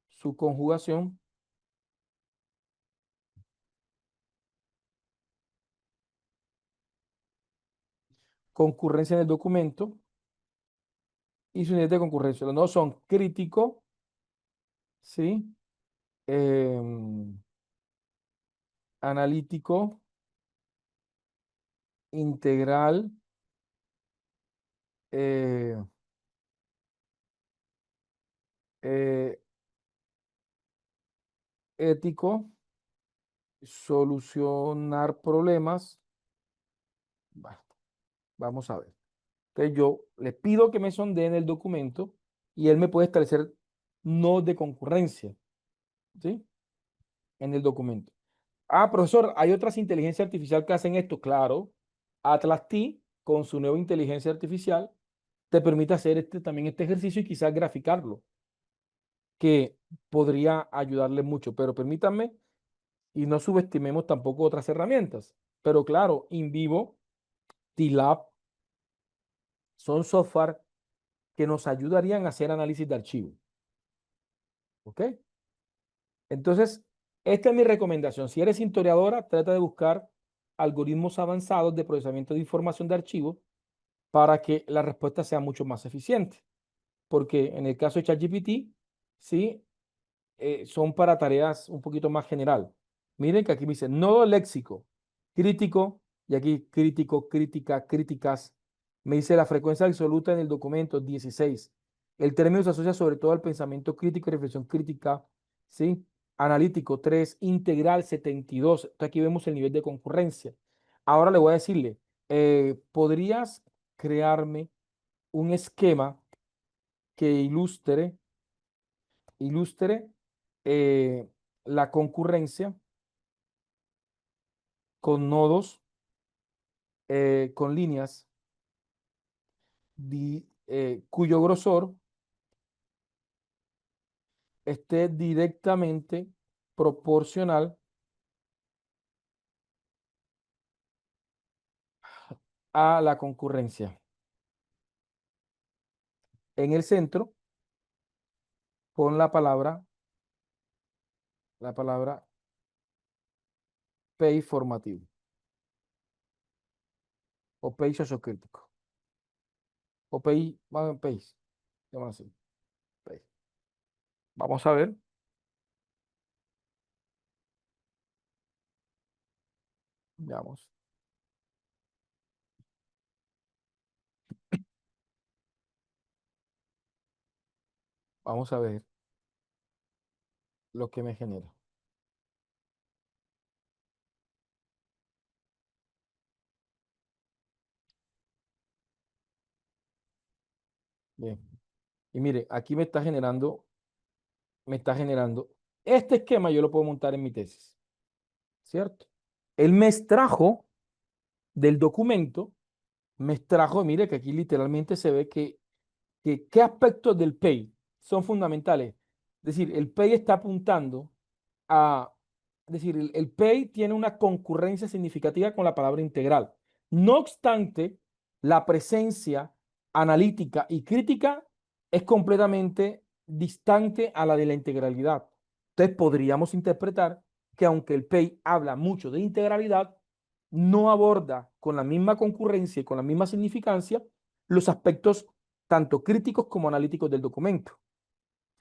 su conjugación, concurrencia en el documento y su nivel de concurrencia. Los nodos son crítico, ¿sí? Analítico, integral, eh, eh, ético, solucionar problemas. Bueno, vamos a ver. Entonces yo le pido que me sondeen el documento y él me puede establecer no de concurrencia, ¿sí? En el documento. Ah, profesor, hay otras inteligencias artificiales que hacen esto. Claro, Atlas T, con su nueva inteligencia artificial, te permite hacer también este ejercicio y quizás graficarlo, que podría ayudarle mucho. Pero permítanme y no subestimemos tampoco otras herramientas. Pero claro, InVivo, TLab, son software que nos ayudarían a hacer análisis de archivo. ¿Ok? Entonces, esta es mi recomendación. Si eres historiadora, trata de buscar algoritmos avanzados de procesamiento de información de archivos para que la respuesta sea mucho más eficiente. Porque en el caso de ChatGPT, sí, son para tareas un poquito más general. Miren que aquí me dice nodo léxico, crítico, y aquí crítico, crítica, críticas. Me dice la frecuencia absoluta en el documento 16. El término se asocia sobre todo al pensamiento crítico y reflexión crítica, ¿sí? Analítico 3, integral 72. Entonces aquí vemos el nivel de concurrencia. Ahora le voy a decirle, ¿podrías crearme un esquema que ilustre la concurrencia con nodos, con líneas cuyo grosor esté directamente proporcional a la concurrencia? En el centro, pon la palabra PEI formativo o PEI sociocrítico o PEI, bueno, PEI, llámalo así, PEI. Vamos a ver, veamos, vamos a ver lo que me genera. Bien. Y mire, aquí me está generando, este esquema yo lo puedo montar en mi tesis, ¿cierto? Él me extrajo del documento, me extrajo, mire que aquí literalmente se ve que qué aspectos del PEI son fundamentales. Es decir, el PEI está apuntando a, es decir, el PEI tiene una concurrencia significativa con la palabra integral. No obstante, la presencia analítica y crítica es completamente distante a la de la integralidad. Entonces podríamos interpretar que aunque el PEI habla mucho de integralidad, no aborda con la misma concurrencia y con la misma significancia los aspectos tanto críticos como analíticos del documento.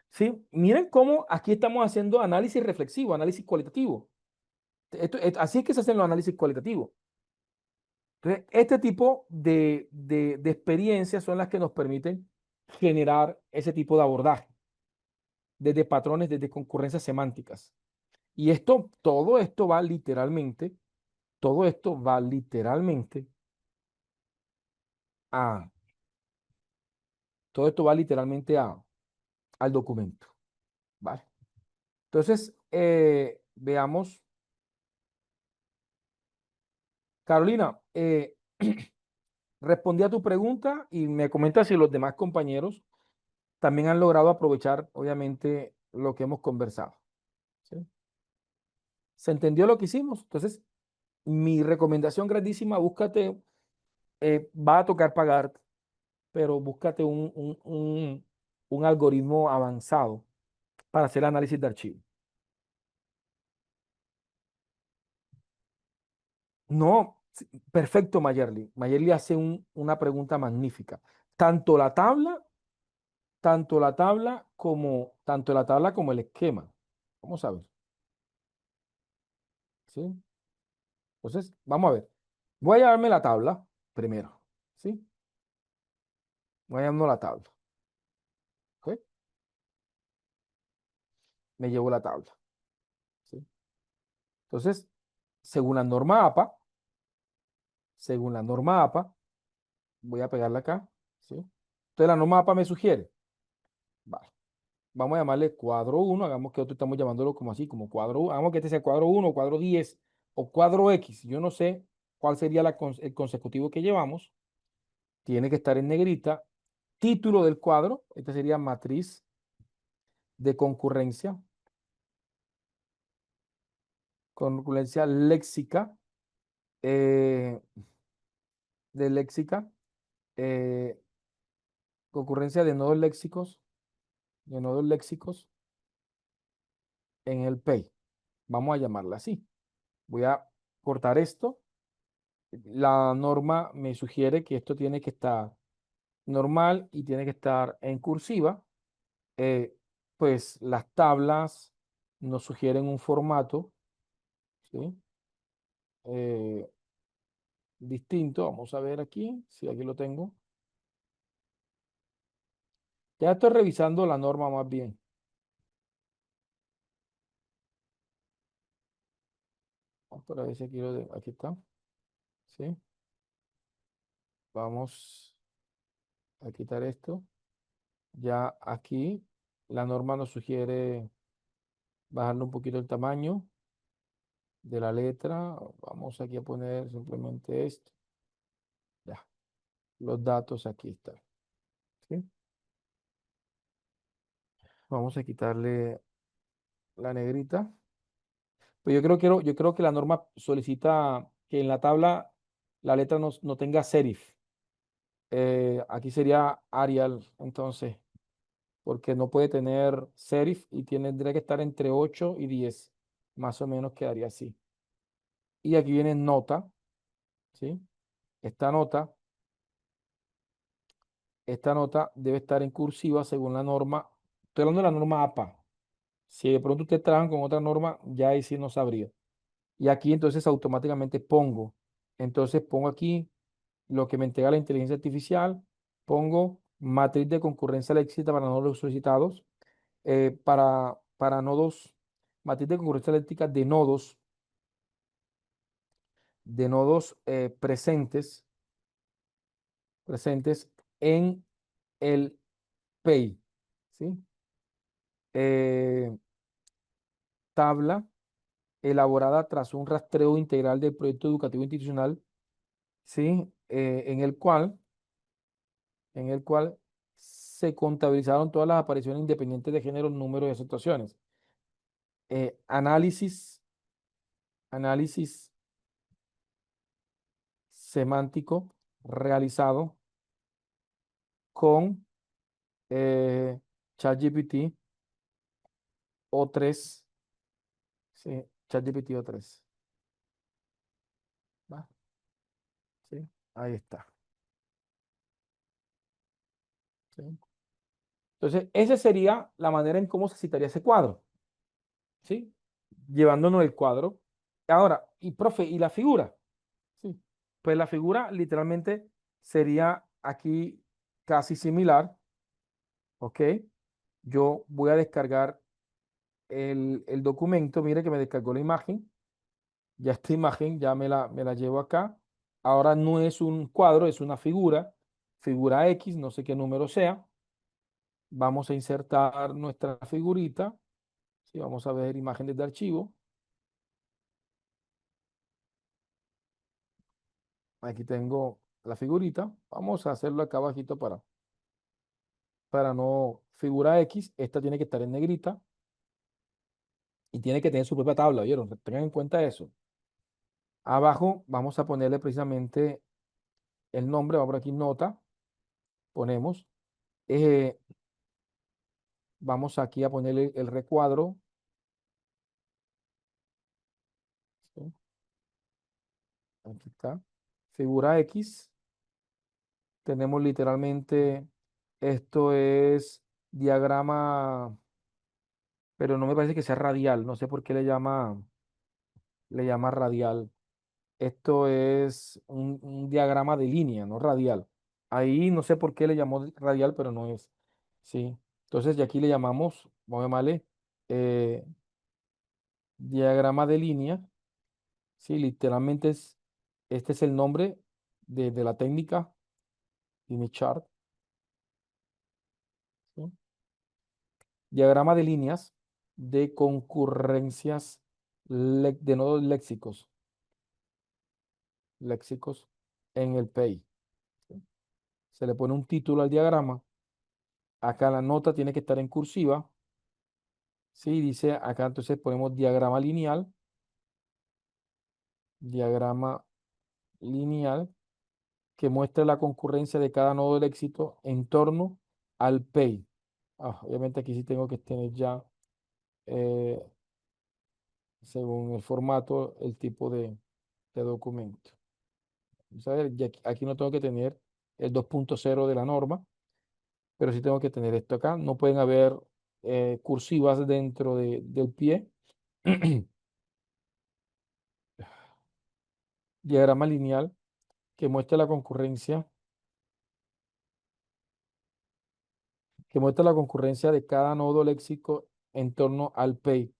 ¿Sí? Miren cómo aquí estamos haciendo análisis reflexivo, análisis cualitativo. Así es que se hacen los análisis cualitativos. Entonces, este tipo de experiencias son las que nos permiten generar ese tipo de abordaje, desde patrones, desde concurrencias semánticas. Y todo esto va literalmente a Todo esto va literalmente al documento, ¿vale? Entonces, veamos. Carolina, respondí a tu pregunta y me comentas si los demás compañeros también han logrado aprovechar, obviamente, lo que hemos conversado. ¿Sí? ¿Se entendió lo que hicimos? Entonces, mi recomendación grandísima, búscate, va a tocar pagar, pero búscate un algoritmo avanzado para hacer análisis de archivo. No, sí, perfecto, Mayerly. Mayerly hace una pregunta magnífica. Tanto la tabla, tanto la tabla como el esquema. Vamos a ver, ¿sí? Entonces, vamos a ver. Voy a llevarme la tabla primero, ¿sí? Voy a llevarme la tabla, ¿ok? Me llevo la tabla, ¿sí? Entonces, según la norma APA, según la norma APA, voy a pegarla acá, ¿sí? Entonces, la norma APA me sugiere, vale, vamos a llamarle cuadro uno, hagamos que otro estamos llamándolo como así, como cuadro 1, hagamos que este sea cuadro uno, cuadro 10 o cuadro X, yo no sé cuál sería el consecutivo que llevamos, tiene que estar en negrita, título del cuadro, este sería matriz de concurrencia léxica, eh, de léxica, eh, concurrencia de nodos léxicos en el PEI. Vamos a llamarla así. Voy a cortar esto. La norma me sugiere que esto tiene que estar normal y tiene que estar en cursiva. Eh, pues las tablas nos sugieren un formato, ¿sí? Eh, distinto. Vamos a ver aquí, si aquí lo tengo. Ya estoy revisando la norma más bien. Vamos para ver si aquí, aquí está. ¿Sí? Vamos a quitar esto. Ya aquí la norma nos sugiere bajarle un poquito el tamaño de la letra. Vamos aquí a poner simplemente esto. Ya, los datos aquí están. ¿Sí? Vamos a quitarle la negrita. Pues yo creo que la norma solicita que en la tabla la letra no tenga serif. Aquí sería Arial, entonces, porque no puede tener serif y tendría que estar entre 8 y 10. Más o menos quedaría así. Y aquí viene nota, ¿sí? Esta nota, esta nota debe estar en cursiva según la norma. Estoy hablando de la norma APA. Si de pronto ustedes trabajan con otra norma, ya ahí sí no sabría. Y aquí entonces automáticamente entonces pongo aquí lo que me entrega la inteligencia artificial, pongo matriz de concurrencia léxica para nodos solicitados, para nodos, matriz de concurrencia léxica de nodos presentes en el PEI, ¿sí? Eh, tabla elaborada tras un rastreo integral del proyecto educativo institucional, ¿sí? En el cual se contabilizaron todas las apariciones independientes de género, número y acentuaciones. Análisis semántico realizado con eh, ChatGPT O3, sí, ChatGPT O3, ¿va? Sí, ahí está. ¿Sí? Entonces, esa sería la manera en cómo se citaría ese cuadro, ¿sí? Llevándonos el cuadro. Ahora, y profe, ¿y la figura? Sí. Pues la figura literalmente sería aquí casi similar, ¿ok? Yo voy a descargar el documento, mire que me descargó la imagen, ya esta imagen ya me la llevo acá. Ahora no es un cuadro, es una figura X, no sé qué número sea. Vamos a insertar nuestra figurita. Sí, vamos a ver imágenes de archivo. Aquí tengo la figurita. Vamos a hacerlo acá abajito para no figura X. Esta tiene que estar en negrita y tiene que tener su propia tabla, ¿vieron? Tengan en cuenta eso. Abajo vamos a ponerle precisamente el nombre. Vamos por aquí, nota. Ponemos. eh, Vamos aquí a ponerle el recuadro. ¿Sí? Aquí está. Figura X. Tenemos literalmente, esto es diagrama, pero no me parece que sea radial. No sé por qué le llama radial. Esto es un diagrama de línea, no radial. Ahí no sé por qué le llamó radial, pero no es. Sí. Entonces, y aquí le llamamos, vamos a llamarle eh, diagrama de línea. Sí, literalmente este es el nombre de la técnica, line chart. ¿Sí? Diagrama de líneas de concurrencias de nodos léxicos en el PEI. ¿Sí? Se le pone un título al diagrama. Acá la nota tiene que estar en cursiva. Sí, dice acá entonces ponemos diagrama lineal que muestra la concurrencia de cada nodo del éxito en torno al PEI. Obviamente aquí sí tengo que tener ya, eh, según el formato, el tipo de documento. Vamos a ver, y aquí no tengo que tener el 2.0 de la norma, pero sí tengo que tener esto acá. No pueden haber cursivas dentro del pie. Diagrama lineal que muestra la concurrencia, de cada nodo léxico en torno al PEI.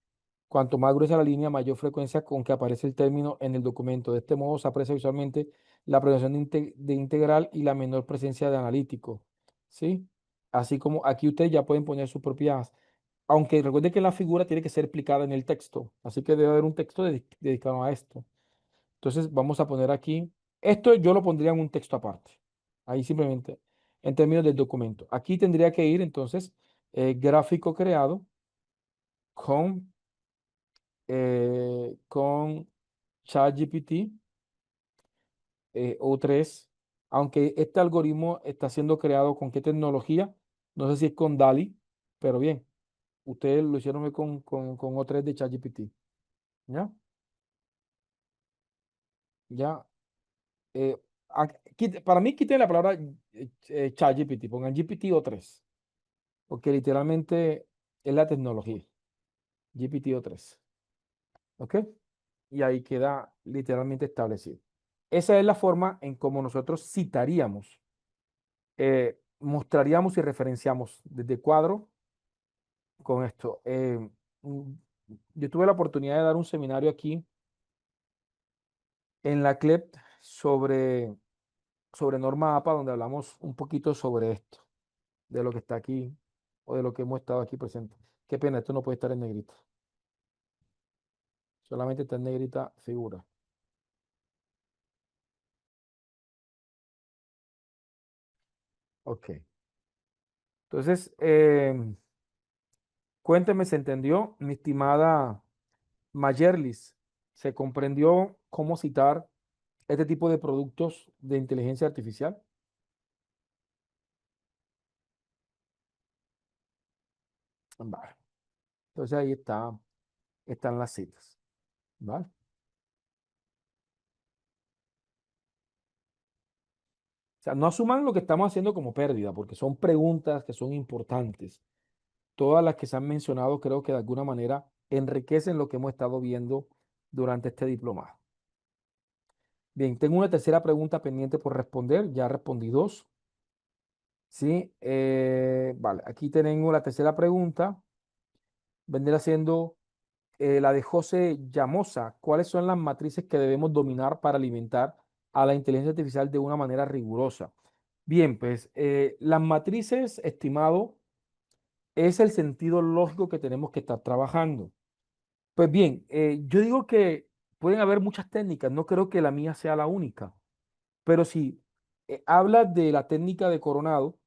Cuanto más gruesa la línea, mayor frecuencia con que aparece el término en el documento. De este modo se aprecia visualmente la prevención de integral y la menor presencia de analítico. ¿Sí? Así como aquí ustedes ya pueden poner sus propias, aunque recuerden que la figura tiene que ser explicada en el texto, así que debe haber un texto dedicado a esto. Entonces vamos a poner aquí, esto yo lo pondría en un texto aparte, ahí simplemente en términos del documento. Aquí tendría que ir entonces gráfico creado con ChatGPT O3, aunque este algoritmo está siendo creado con qué tecnología, no sé si es con DALI, pero bien, ustedes lo hicieron con O3 de ChatGPT, ¿ya? Ya, eh, para mí quiten la palabra ChatGPT, pongan GPT O3, porque literalmente es la tecnología, GPT O3, ¿ok? Y ahí queda literalmente establecido. Esa es la forma en cómo nosotros citaríamos, mostraríamos y referenciamos desde cuadro con esto. Mm, yo tuve la oportunidad de dar un seminario aquí en la CLEP sobre norma APA, donde hablamos un poquito sobre esto, de lo que está aquí o de lo que hemos estado aquí presente. Qué pena, esto no puede estar en negrita. Solamente está en negrita figura. Ok. Entonces, cuénteme, ¿se entendió, mi estimada Mayerlis? ¿Se comprendió cómo citar este tipo de productos de inteligencia artificial? Vale. Entonces ahí están las citas. ¿Vale? O sea, no asuman lo que estamos haciendo como pérdida, porque son preguntas que son importantes. Todas las que se han mencionado creo que de alguna manera enriquecen lo que hemos estado viendo durante este diplomado. Bien, tengo una tercera pregunta pendiente por responder. Ya respondí dos. Sí, vale. Aquí tenemos la tercera pregunta. Vendrá siendo la de José Llamosa. ¿Cuáles son las matrices que debemos dominar para alimentar a la inteligencia artificial de una manera rigurosa? Bien, pues las matrices, estimado, es el sentido lógico que tenemos que estar trabajando. Pues bien, yo digo que pueden haber muchas técnicas, no creo que la mía sea la única, pero si habla de la técnica de Coronado,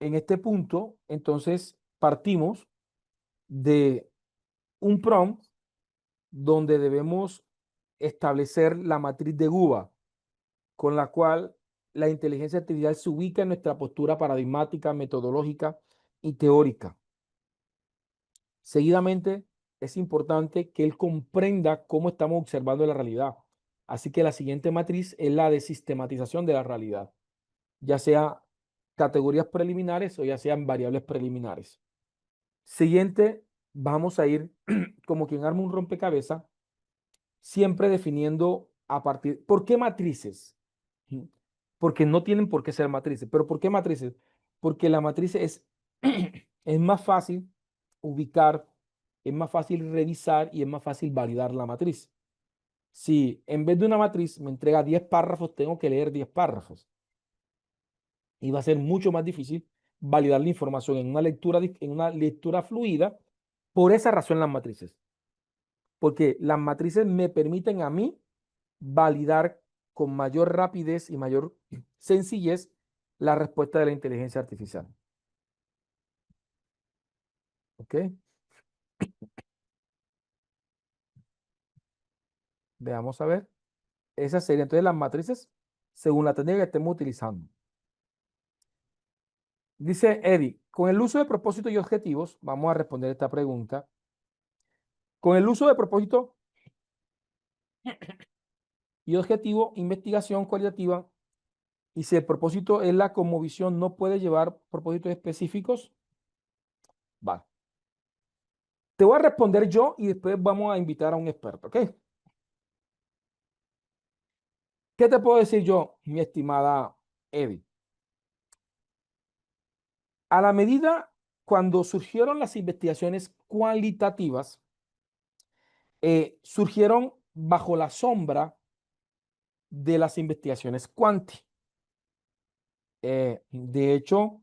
en este punto, entonces partimos de un prompt donde debemos establecer la matriz de Guba, con la cual la inteligencia artificial se ubica en nuestra postura paradigmática, metodológica y teórica. Seguidamente, es importante que él comprenda cómo estamos observando la realidad. Así que la siguiente matriz es la de sistematización de la realidad, ya sea categorías preliminares o ya sean variables preliminares. Siguiente, vamos a ir como quien arma un rompecabezas, siempre definiendo a partir, ¿por qué matrices? Porque no tienen por qué ser matrices, pero ¿por qué matrices? Porque la matriz es más fácil ubicar, es más fácil revisar y es más fácil validar la matriz. Si en vez de una matriz me entrega 10 párrafos, tengo que leer 10 párrafos. Y va a ser mucho más difícil validar la información en una lectura fluida. Por esa razón las matrices. Porque las matrices me permiten a mí validar con mayor rapidez y mayor sencillez la respuesta de la inteligencia artificial. ¿Ok? Veamos a ver. Esa sería entonces las matrices según la técnica que estemos utilizando. Dice Eddie, con el uso de propósitos y objetivos, vamos a responder esta pregunta. Con el uso de propósito y objetivo, investigación cualitativa, y si el propósito es la cosmovisión, no puede llevar propósitos específicos. Vale. Te voy a responder yo y después vamos a invitar a un experto, ¿ok? ¿Qué te puedo decir yo, mi estimada Eddie? A la medida cuando surgieron las investigaciones cualitativas, surgieron bajo la sombra de las investigaciones cuanti. De hecho,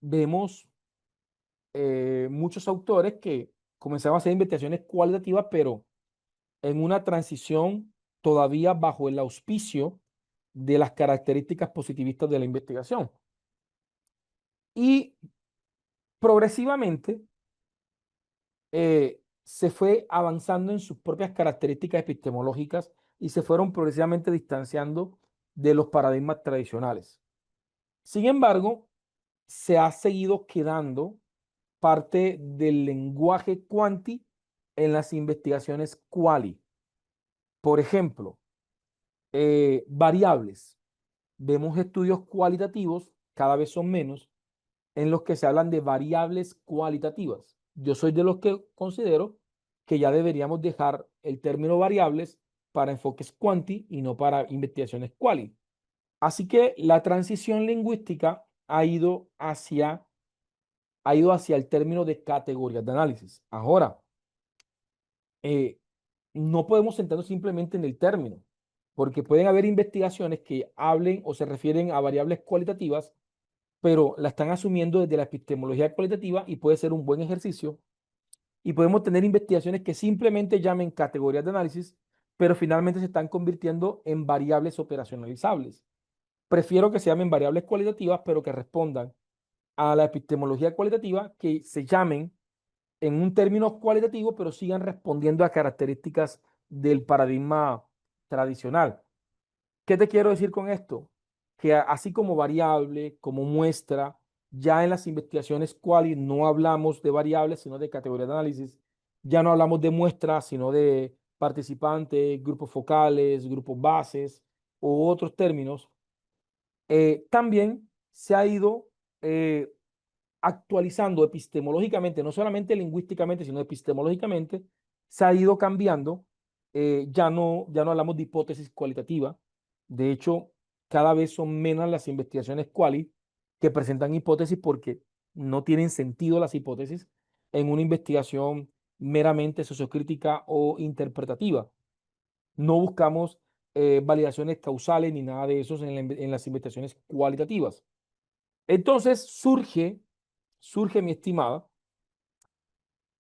vemos muchos autores que comenzaron a hacer investigaciones cualitativas, pero en una transición todavía bajo el auspicio de las características positivistas de la investigación. Y progresivamente se fue avanzando en sus propias características epistemológicas y se fueron progresivamente distanciando de los paradigmas tradicionales. Sin embargo, se ha seguido quedando parte del lenguaje cuanti en las investigaciones quali. Por ejemplo, variables. Vemos estudios cualitativos, cada vez son menos, en los que se hablan de variables cualitativas. Yo soy de los que considero que ya deberíamos dejar el término variables para enfoques cuanti y no para investigaciones quali. Así que la transición lingüística ha ido hacia el término de categorías de análisis. Ahora, eh, no podemos centrarnos simplemente en el término, porque pueden haber investigaciones que hablen o se refieren a variables cualitativas, pero la están asumiendo desde la epistemología cualitativa y puede ser un buen ejercicio. Y podemos tener investigaciones que simplemente llamen categorías de análisis, pero finalmente se están convirtiendo en variables operacionalizables. Prefiero que se llamen variables cualitativas, pero que respondan a la epistemología cualitativa, que se llamen en un término cualitativo, pero sigan respondiendo a características del paradigma tradicional. ¿Qué te quiero decir con esto? Que así como variable, como muestra, ya en las investigaciones quali no hablamos de variables, sino de categorías de análisis. Ya no hablamos de muestras, sino de participantes, grupos focales, grupos bases u otros términos. También se ha ido eh, actualizando epistemológicamente, no solamente lingüísticamente, sino epistemológicamente, se ha ido cambiando. Ya no hablamos de hipótesis cualitativa. De hecho, cada vez son menos las investigaciones quali que presentan hipótesis porque no tienen sentido las hipótesis en una investigación meramente sociocrítica o interpretativa. No buscamos validaciones causales ni nada de eso en las investigaciones cualitativas. Entonces surge, mi estimada,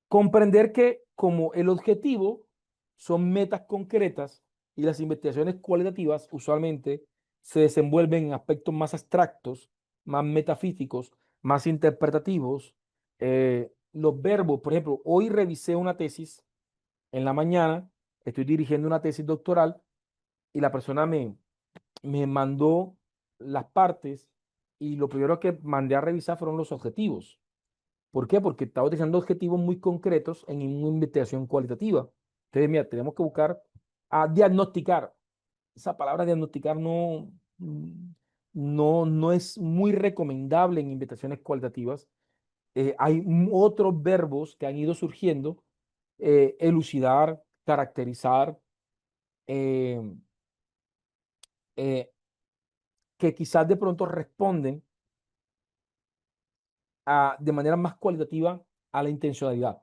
comprender que como el objetivo son metas concretas y las investigaciones cualitativas usualmente se desenvuelven en aspectos más abstractos, más metafísicos, más interpretativos. Los verbos, por ejemplo, hoy revisé una tesis en la mañana, estoy dirigiendo una tesis doctoral y la persona me mandó las partes y lo primero que mandé a revisar fueron los objetivos. ¿Por qué? Porque estaba utilizando objetivos muy concretos en una investigación cualitativa. Entonces, mira, tenemos que buscar a diagnosticar. Esa palabra diagnosticar no es muy recomendable en investigaciones cualitativas. Hay otros verbos que han ido surgiendo, elucidar, caracterizar, eh, eh, que quizás de pronto responden de manera más cualitativa a la intencionalidad.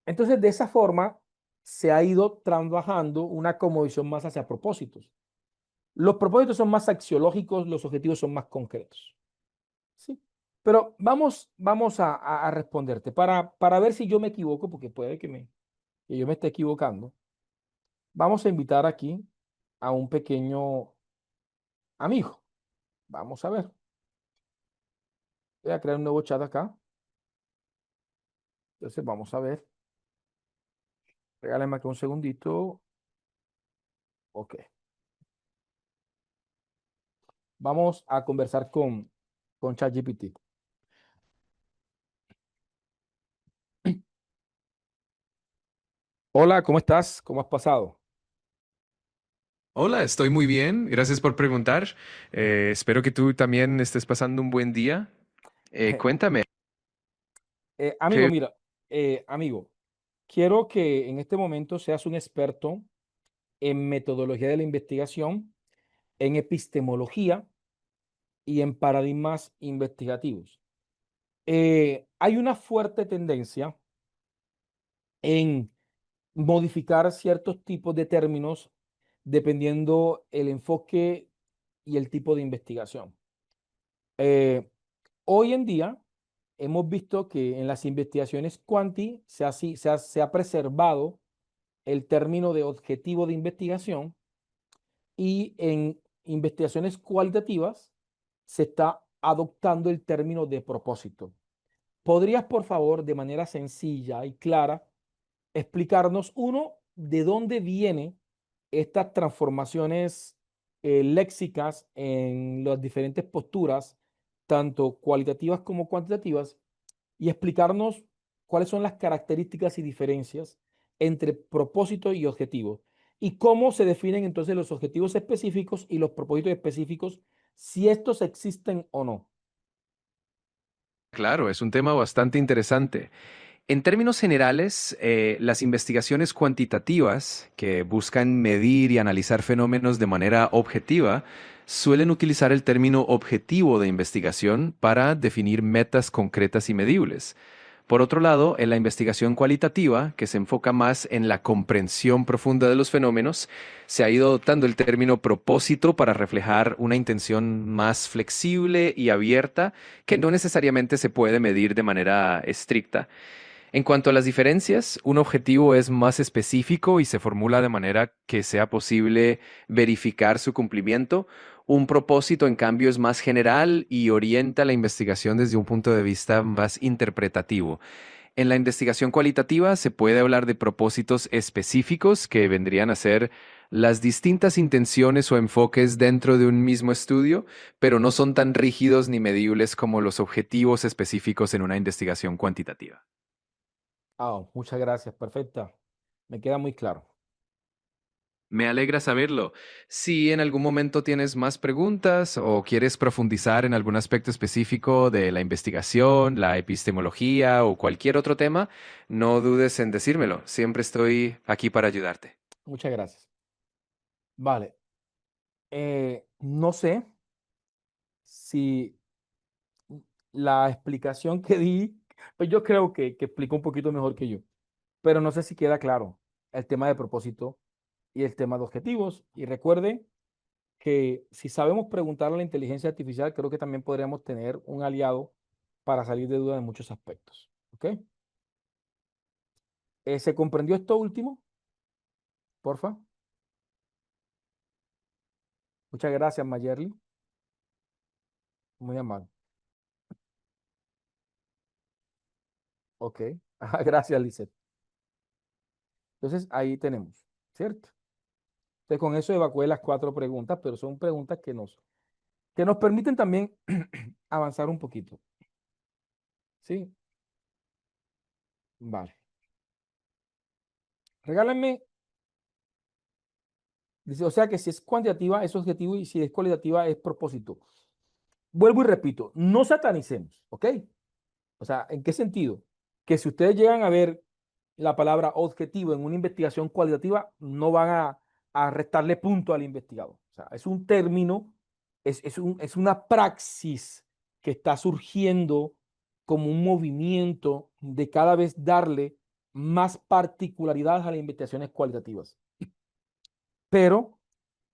Entonces, de esa forma, se ha ido trabajando una cosmovisión más hacia propósitos. Los propósitos son más axiológicos, los objetivos son más concretos. ¿Sí? Pero vamos a responderte para ver si yo me equivoco, porque puede que yo me esté equivocando. Vamos a invitar aquí a un pequeño amigo. Vamos a ver. Voy a crear un nuevo chat acá. Entonces, vamos a ver. Regálame aquí un segundito. Ok. Vamos a conversar con ChatGPT. Hola, ¿cómo estás? ¿Cómo has pasado? Hola, estoy muy bien. Gracias por preguntar. Espero que tú también estés pasando un buen día. Cuéntame, Amigo, ¿qué mira, amigo, quiero que en este momento seas un experto en metodología de la investigación, en epistemología y en paradigmas investigativos. Hay una fuerte tendencia en modificar ciertos tipos de términos dependiendo el enfoque y el tipo de investigación. Eh, Hoy en día hemos visto que en las investigaciones quanti se ha preservado el término de objetivo de investigación y en investigaciones cualitativas se está adoptando el término de propósito. ¿Podrías, por favor, de manera sencilla y clara, explicarnos, uno, de dónde vienen estas transformaciones léxicas en las diferentes posturas, tanto cualitativas como cuantitativas, y explicarnos cuáles son las características y diferencias entre propósito y objetivo? Y cómo se definen entonces los objetivos específicos y los propósitos específicos, si estos existen o no. Claro, es un tema bastante interesante. En términos generales, las investigaciones cuantitativas, que buscan medir y analizar fenómenos de manera objetiva, suelen utilizar el término objetivo de investigación para definir metas concretas y medibles. Por otro lado, en la investigación cualitativa, que se enfoca más en la comprensión profunda de los fenómenos, se ha ido adoptando el término propósito para reflejar una intención más flexible y abierta que no necesariamente se puede medir de manera estricta. En cuanto a las diferencias, un objetivo es más específico y se formula de manera que sea posible verificar su cumplimiento. Un propósito, en cambio, es más general y orienta la investigación desde un punto de vista más interpretativo. En la investigación cualitativa se puede hablar de propósitos específicos que vendrían a ser las distintas intenciones o enfoques dentro de un mismo estudio, pero no son tan rígidos ni medibles como los objetivos específicos en una investigación cuantitativa. Muchas gracias, perfecta. Me queda muy claro. Me alegra saberlo. Si en algún momento tienes más preguntas o quieres profundizar en algún aspecto específico de la investigación, la epistemología o cualquier otro tema, no dudes en decírmelo. Siempre estoy aquí para ayudarte. Muchas gracias. Vale. No sé si la explicación que di, pues yo creo que explico un poquito mejor que yo, pero no sé si queda claro el tema de propósito y el tema de objetivos. Y recuerde que si sabemos preguntarle a la inteligencia artificial, creo que también podríamos tener un aliado para salir de duda en muchos aspectos. ¿Ok? ¿Se comprendió esto último? Porfa. Muchas gracias, Mayerly. Muy amable. Ok. Ajá, gracias, Lizeth. Entonces, ahí tenemos, ¿cierto? Entonces, con eso evacué las 4 preguntas, pero son preguntas que nos permiten también avanzar un poquito. ¿Sí? Vale. Regálenme, dice, o sea que si es cuantitativa es objetivo y si es cualitativa es propósito. Vuelvo y repito, no satanicemos, ¿ok? O sea, ¿en qué sentido? Que si ustedes llegan a ver la palabra objetivo en una investigación cualitativa, no van a restarle punto al investigador. O sea, es un término, es una praxis que está surgiendo como un movimiento de cada vez darle más particularidades a las investigaciones cualitativas. Pero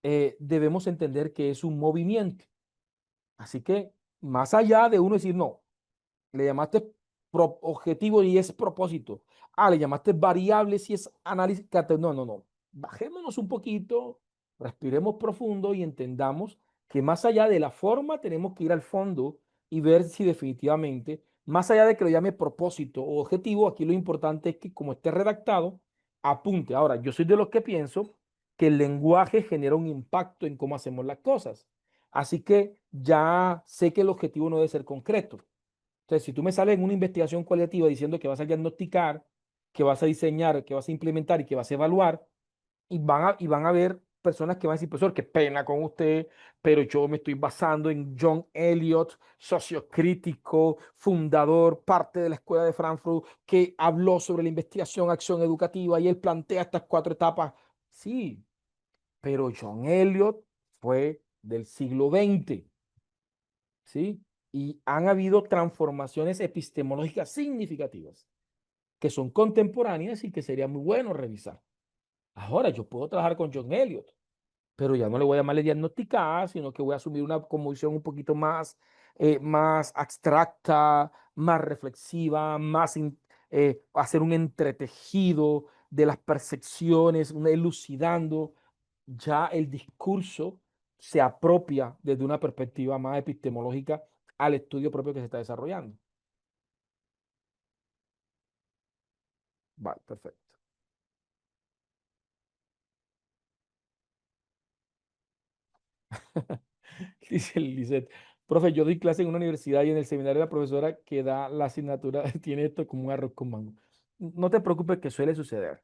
debemos entender que es un movimiento. Así que más allá de uno decir, no, le llamaste objetivo y es propósito. Ah, le llamaste variable si es análisis. No, no, no. Bajémonos un poquito, respiremos profundo y entendamos que más allá de la forma tenemos que ir al fondo y ver si definitivamente, más allá de que lo llame propósito o objetivo, aquí lo importante es que como esté redactado, apunte. Ahora, yo soy de los que pienso que el lenguaje genera un impacto en cómo hacemos las cosas. Así que ya sé que el objetivo no debe ser concreto. Entonces, si tú me sales en una investigación cualitativa diciendo que vas a diagnosticar, que vas a diseñar, que vas a implementar y que vas a evaluar, y van a ver personas que van a decir, profesor, qué pena con usted, pero yo me estoy basando en John Elliot, sociocrítico, fundador, parte de la Escuela de Frankfurt, que habló sobre la investigación, acción educativa, y él plantea estas 4 etapas. Sí, pero John Elliot fue del siglo XX. ¿Sí? Y han habido transformaciones epistemológicas significativas que son contemporáneas y que sería muy bueno revisar. Ahora, yo puedo trabajar con John Elliot, pero ya no le voy a llamarle diagnosticar, sino que voy a asumir una conmovisión un poquito más abstracta, más reflexiva, hacer un entretejido de las percepciones, un elucidando. Ya el discurso se apropia desde una perspectiva más epistemológica al estudio propio que se está desarrollando. Vale, perfecto. Dice Lizeth, profe, yo doy clase en una universidad y en el seminario la profesora que da la asignatura tiene esto como un arroz con mango. No te preocupes que suele suceder.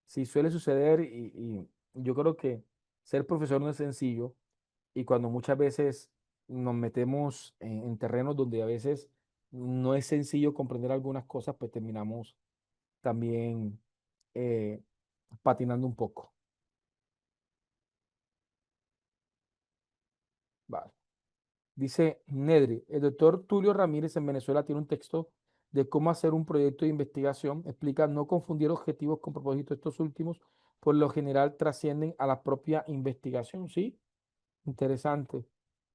Sí, suele suceder y yo creo que ser profesor no es sencillo y cuando muchas veces nos metemos en terrenos donde a veces no es sencillo comprender algunas cosas, pues terminamos también eh, patinando un poco. Vale. Dice Nedri, el doctor Tulio Ramírez en Venezuela tiene un texto de cómo hacer un proyecto de investigación. Explica no confundir objetivos con propósitos. Estos últimos, por lo general, trascienden a la propia investigación. ¿Sí? Interesante.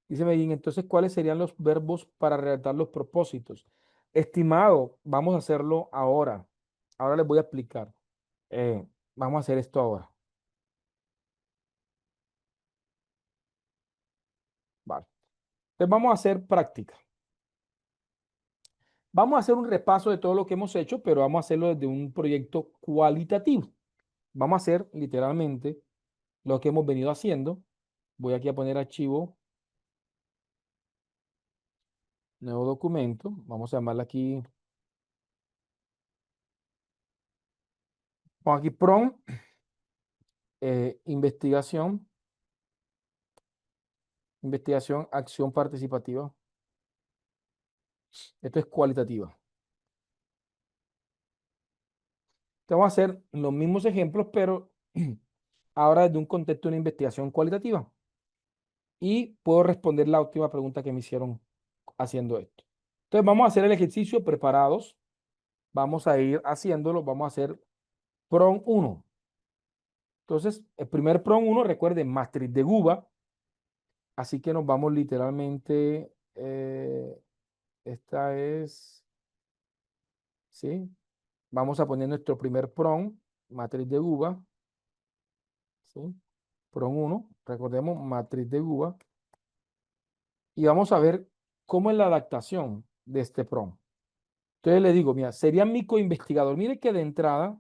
Dice Medellín, entonces, ¿cuáles serían los verbos para redactar los propósitos? Estimado, vamos a hacerlo ahora. Ahora les voy a explicar. Eh, Vamos a hacer esto ahora. Vale. Entonces, vamos a hacer práctica. Vamos a hacer un repaso de todo lo que hemos hecho, pero vamos a hacerlo desde un proyecto cualitativo. Vamos a hacer literalmente lo que hemos venido haciendo. Voy aquí a poner archivo, nuevo documento. Vamos a llamarle aquí, pongo aquí PROM, investigación, acción participativa. Esto es cualitativa. Te vamos a hacer los mismos ejemplos, pero ahora desde un contexto de una investigación cualitativa. Y puedo responder la última pregunta que me hicieron haciendo esto. Entonces vamos a hacer el ejercicio preparados. Vamos a ir haciéndolo. Vamos a hacer PRON 1. Entonces, el primer PRON 1, recuerden, matriz de Guba. Así que nos vamos literalmente, esta es, ¿sí? Vamos a poner nuestro primer PROM, matriz de uva, ¿sí? PROM 1, recordemos, matriz de uva, y vamos a ver cómo es la adaptación de este PROM. Entonces le digo, mira, sería mi coinvestigador. Miren que de entrada,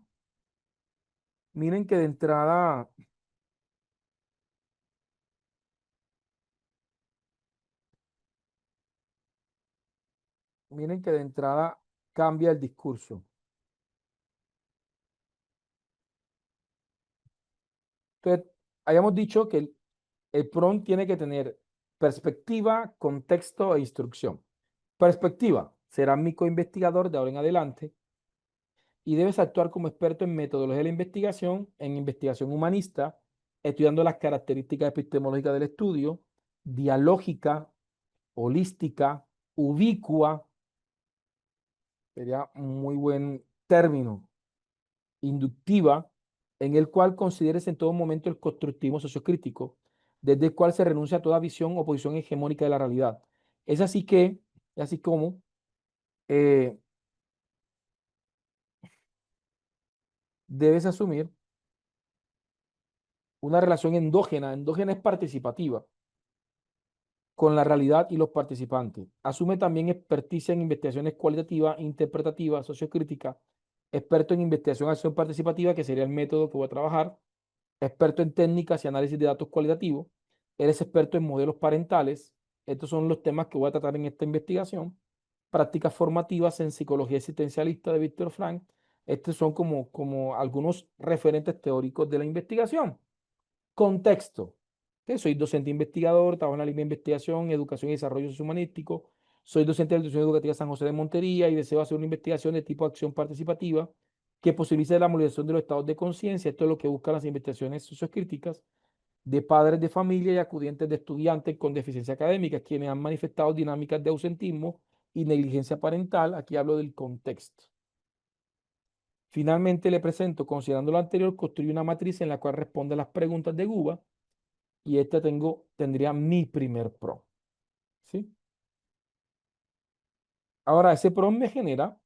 miren que de entrada cambia el discurso. Entonces, hayamos dicho que el prompt tiene que tener perspectiva, contexto e instrucción. Perspectiva, será mi coinvestigador de ahora en adelante y debes actuar como experto en metodología de la investigación, en investigación humanista, estudiando las características epistemológicas del estudio, dialógica, holística, ubicua, sería un muy buen término, inductiva, en el cual consideres en todo momento el constructivismo sociocrítico, desde el cual se renuncia a toda visión o posición hegemónica de la realidad. Es así que, así como eh, debes asumir una relación endógena. Endógena es participativa con la realidad y los participantes. Asume también experticia en investigaciones cualitativas, interpretativas, sociocríticas, experto en investigación acción participativa, que sería el método que voy a trabajar, experto en técnicas y análisis de datos cualitativos, eres experto en modelos parentales. Estos son los temas que voy a tratar en esta investigación. Prácticas formativas en psicología existencialista de Víctor Frank. Estos son como algunos referentes teóricos de la investigación. Contexto. Que soy docente investigador, trabajo en la línea de investigación, educación y desarrollo sociohumanístico. Soy docente de la institución educativa San José de Montería y deseo hacer una investigación de tipo acción participativa que posibilice la movilización de los estados de conciencia. Esto es lo que buscan las investigaciones sociocríticas de padres de familia y acudientes de estudiantes con deficiencia académica, quienes han manifestado dinámicas de ausentismo y negligencia parental. Aquí hablo del contexto. Finalmente le presento, considerando lo anterior, construir una matriz en la cual responde a las preguntas de GUBA y tendría mi primer PROM, ¿sí? Ahora, ese PROM me genera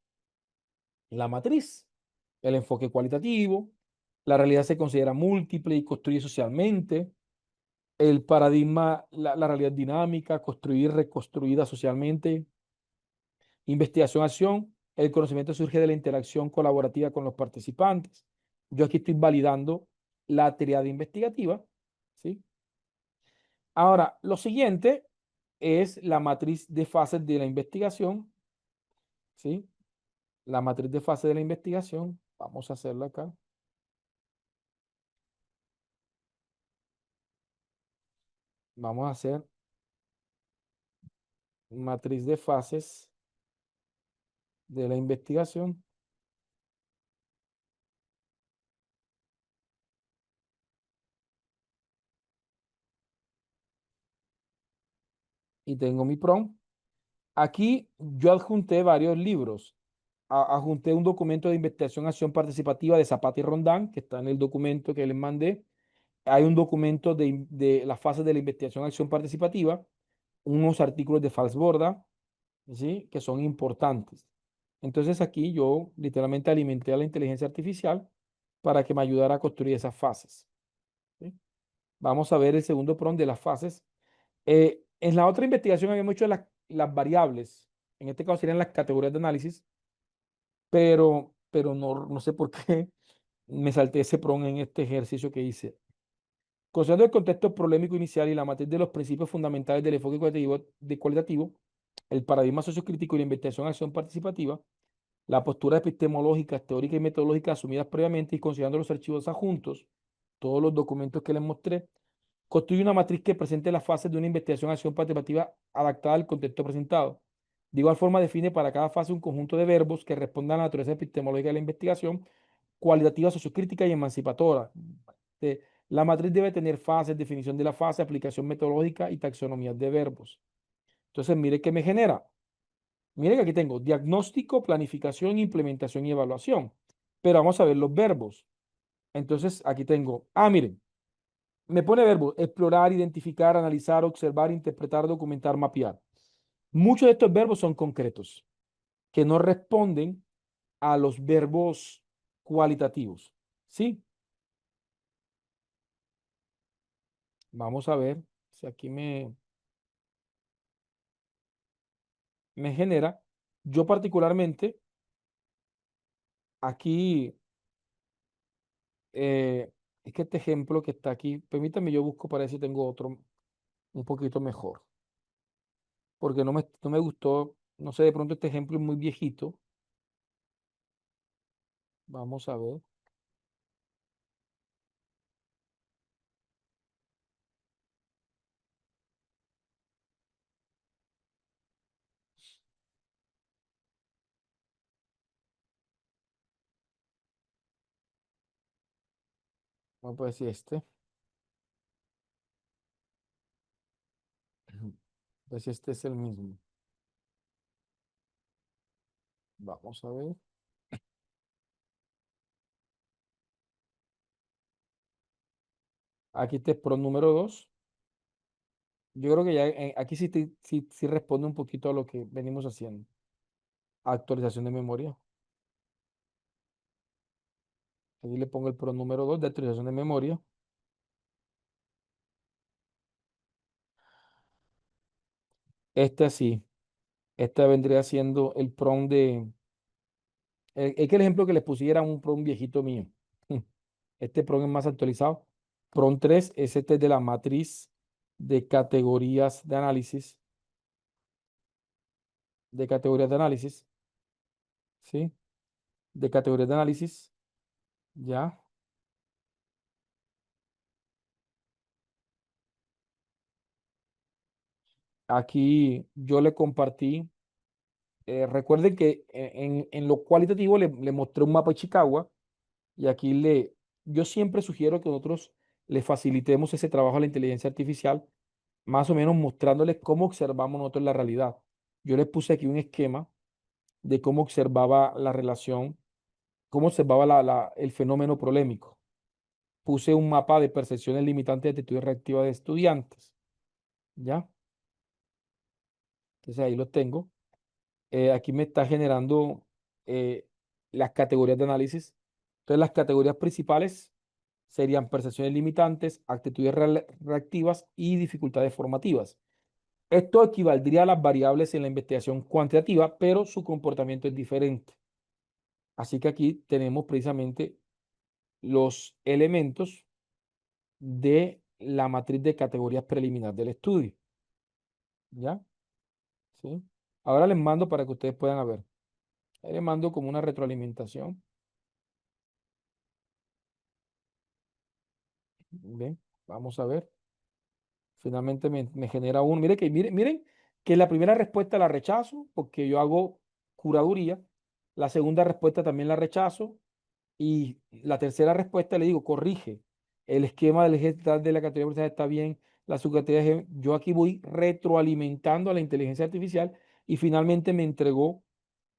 la matriz, el enfoque cualitativo, la realidad se considera múltiple y construye socialmente, el paradigma, la realidad dinámica, construir, reconstruida socialmente, investigación, acción, el conocimiento surge de la interacción colaborativa con los participantes. Yo aquí estoy validando la teoría investigativa, ¿sí? Ahora, lo siguiente es la matriz de fases de la investigación, ¿sí? La matriz de fase de la investigación, vamos a hacerla acá. Vamos a hacer matriz de fases de la investigación y tengo mi PROM. Aquí yo adjunté varios libros. Adjunté un documento de investigación acción participativa de Zapata y Rondán, que está en el documento que les mandé. Hay un documento de las fases de la investigación acción participativa, unos artículos de Falsborda, ¿sí? Que son importantes. Entonces aquí yo literalmente alimenté a la inteligencia artificial para que me ayudara a construir esas fases, ¿sí? Vamos a ver el segundo prompt de las fases. En la otra investigación habíamos hecho las variables, en este caso serían las categorías de análisis, pero no sé por qué me salté ese prompt en este ejercicio que hice. Considerando el contexto problemático inicial y la matriz de los principios fundamentales del enfoque cualitativo, el paradigma sociocrítico y la investigación acción participativa, la postura epistemológica, teórica y metodológica asumidas previamente y considerando los archivos adjuntos, todos los documentos que les mostré, construye una matriz que presente las fases de una investigación acción participativa adaptada al contexto presentado. De igual forma, define para cada fase un conjunto de verbos que respondan a la naturaleza epistemológica de la investigación, cualitativa, sociocrítica y emancipadora. La matriz debe tener fases, definición de la fase, aplicación metodológica y taxonomías de verbos. Entonces, mire qué me genera. Mire que aquí tengo diagnóstico, planificación, implementación y evaluación. Pero vamos a ver los verbos. Entonces, aquí tengo, miren, Me pone verbo, explorar, identificar, analizar, observar, interpretar, documentar, mapear. Muchos de estos verbos son concretos, que no responden a los verbos cualitativos. ¿Sí? Vamos a ver si aquí me genera. Yo particularmente, aquí, es que este ejemplo que está aquí, permítame, yo busco para ver si tengo otro un poquito mejor, porque no me gustó, no sé, de pronto este ejemplo es muy viejito. Vamos a ver. Vamos a ver si este. A ver si este es el mismo. Vamos a ver. Aquí te pro número 2. Yo creo que ya aquí sí, sí responde un poquito a lo que venimos haciendo. Actualización de memoria. Aquí le pongo el pro número 2 de actualización de memoria. Este así. Este vendría siendo el prom de. Es que el ejemplo que les pusiera un prom viejito mío. Este prom es más actualizado. Prom 3 es este de la matriz de categorías de análisis. De categorías de análisis. ¿Sí? De categorías de análisis. Ya. Aquí yo le compartí. Recuerden que en lo cualitativo le mostré un mapa de Chicago y aquí yo siempre sugiero que nosotros le facilitemos ese trabajo a la inteligencia artificial, más o menos mostrándoles cómo observamos nosotros la realidad. Yo les puse aquí un esquema de cómo observaba la relación, cómo observaba el fenómeno prolémico. Puse un mapa de percepciones limitantes de actitudes reactivas de estudiantes, ¿ya? Entonces ahí lo tengo. Aquí me está generando eh, las categorías de análisis. Entonces, las categorías principales serían percepciones limitantes, actitudes reactivas y dificultades formativas. Esto equivaldría a las variables en la investigación cuantitativa, pero su comportamiento es diferente. Así que aquí tenemos precisamente los elementos de la matriz de categorías preliminar del estudio. ¿Ya? ¿Sí? Ahora les mando para que ustedes puedan ver. Ahí les mando como una retroalimentación. Bien, vamos a ver. Finalmente me genera uno. Miren que la primera respuesta la rechazo porque yo hago curaduría. La segunda respuesta también la rechazo. Y la tercera respuesta le digo, corrige. El esquema del eje central de la categoría empresarial está bien. La subcategoría yo aquí voy retroalimentando a la inteligencia artificial y finalmente me entregó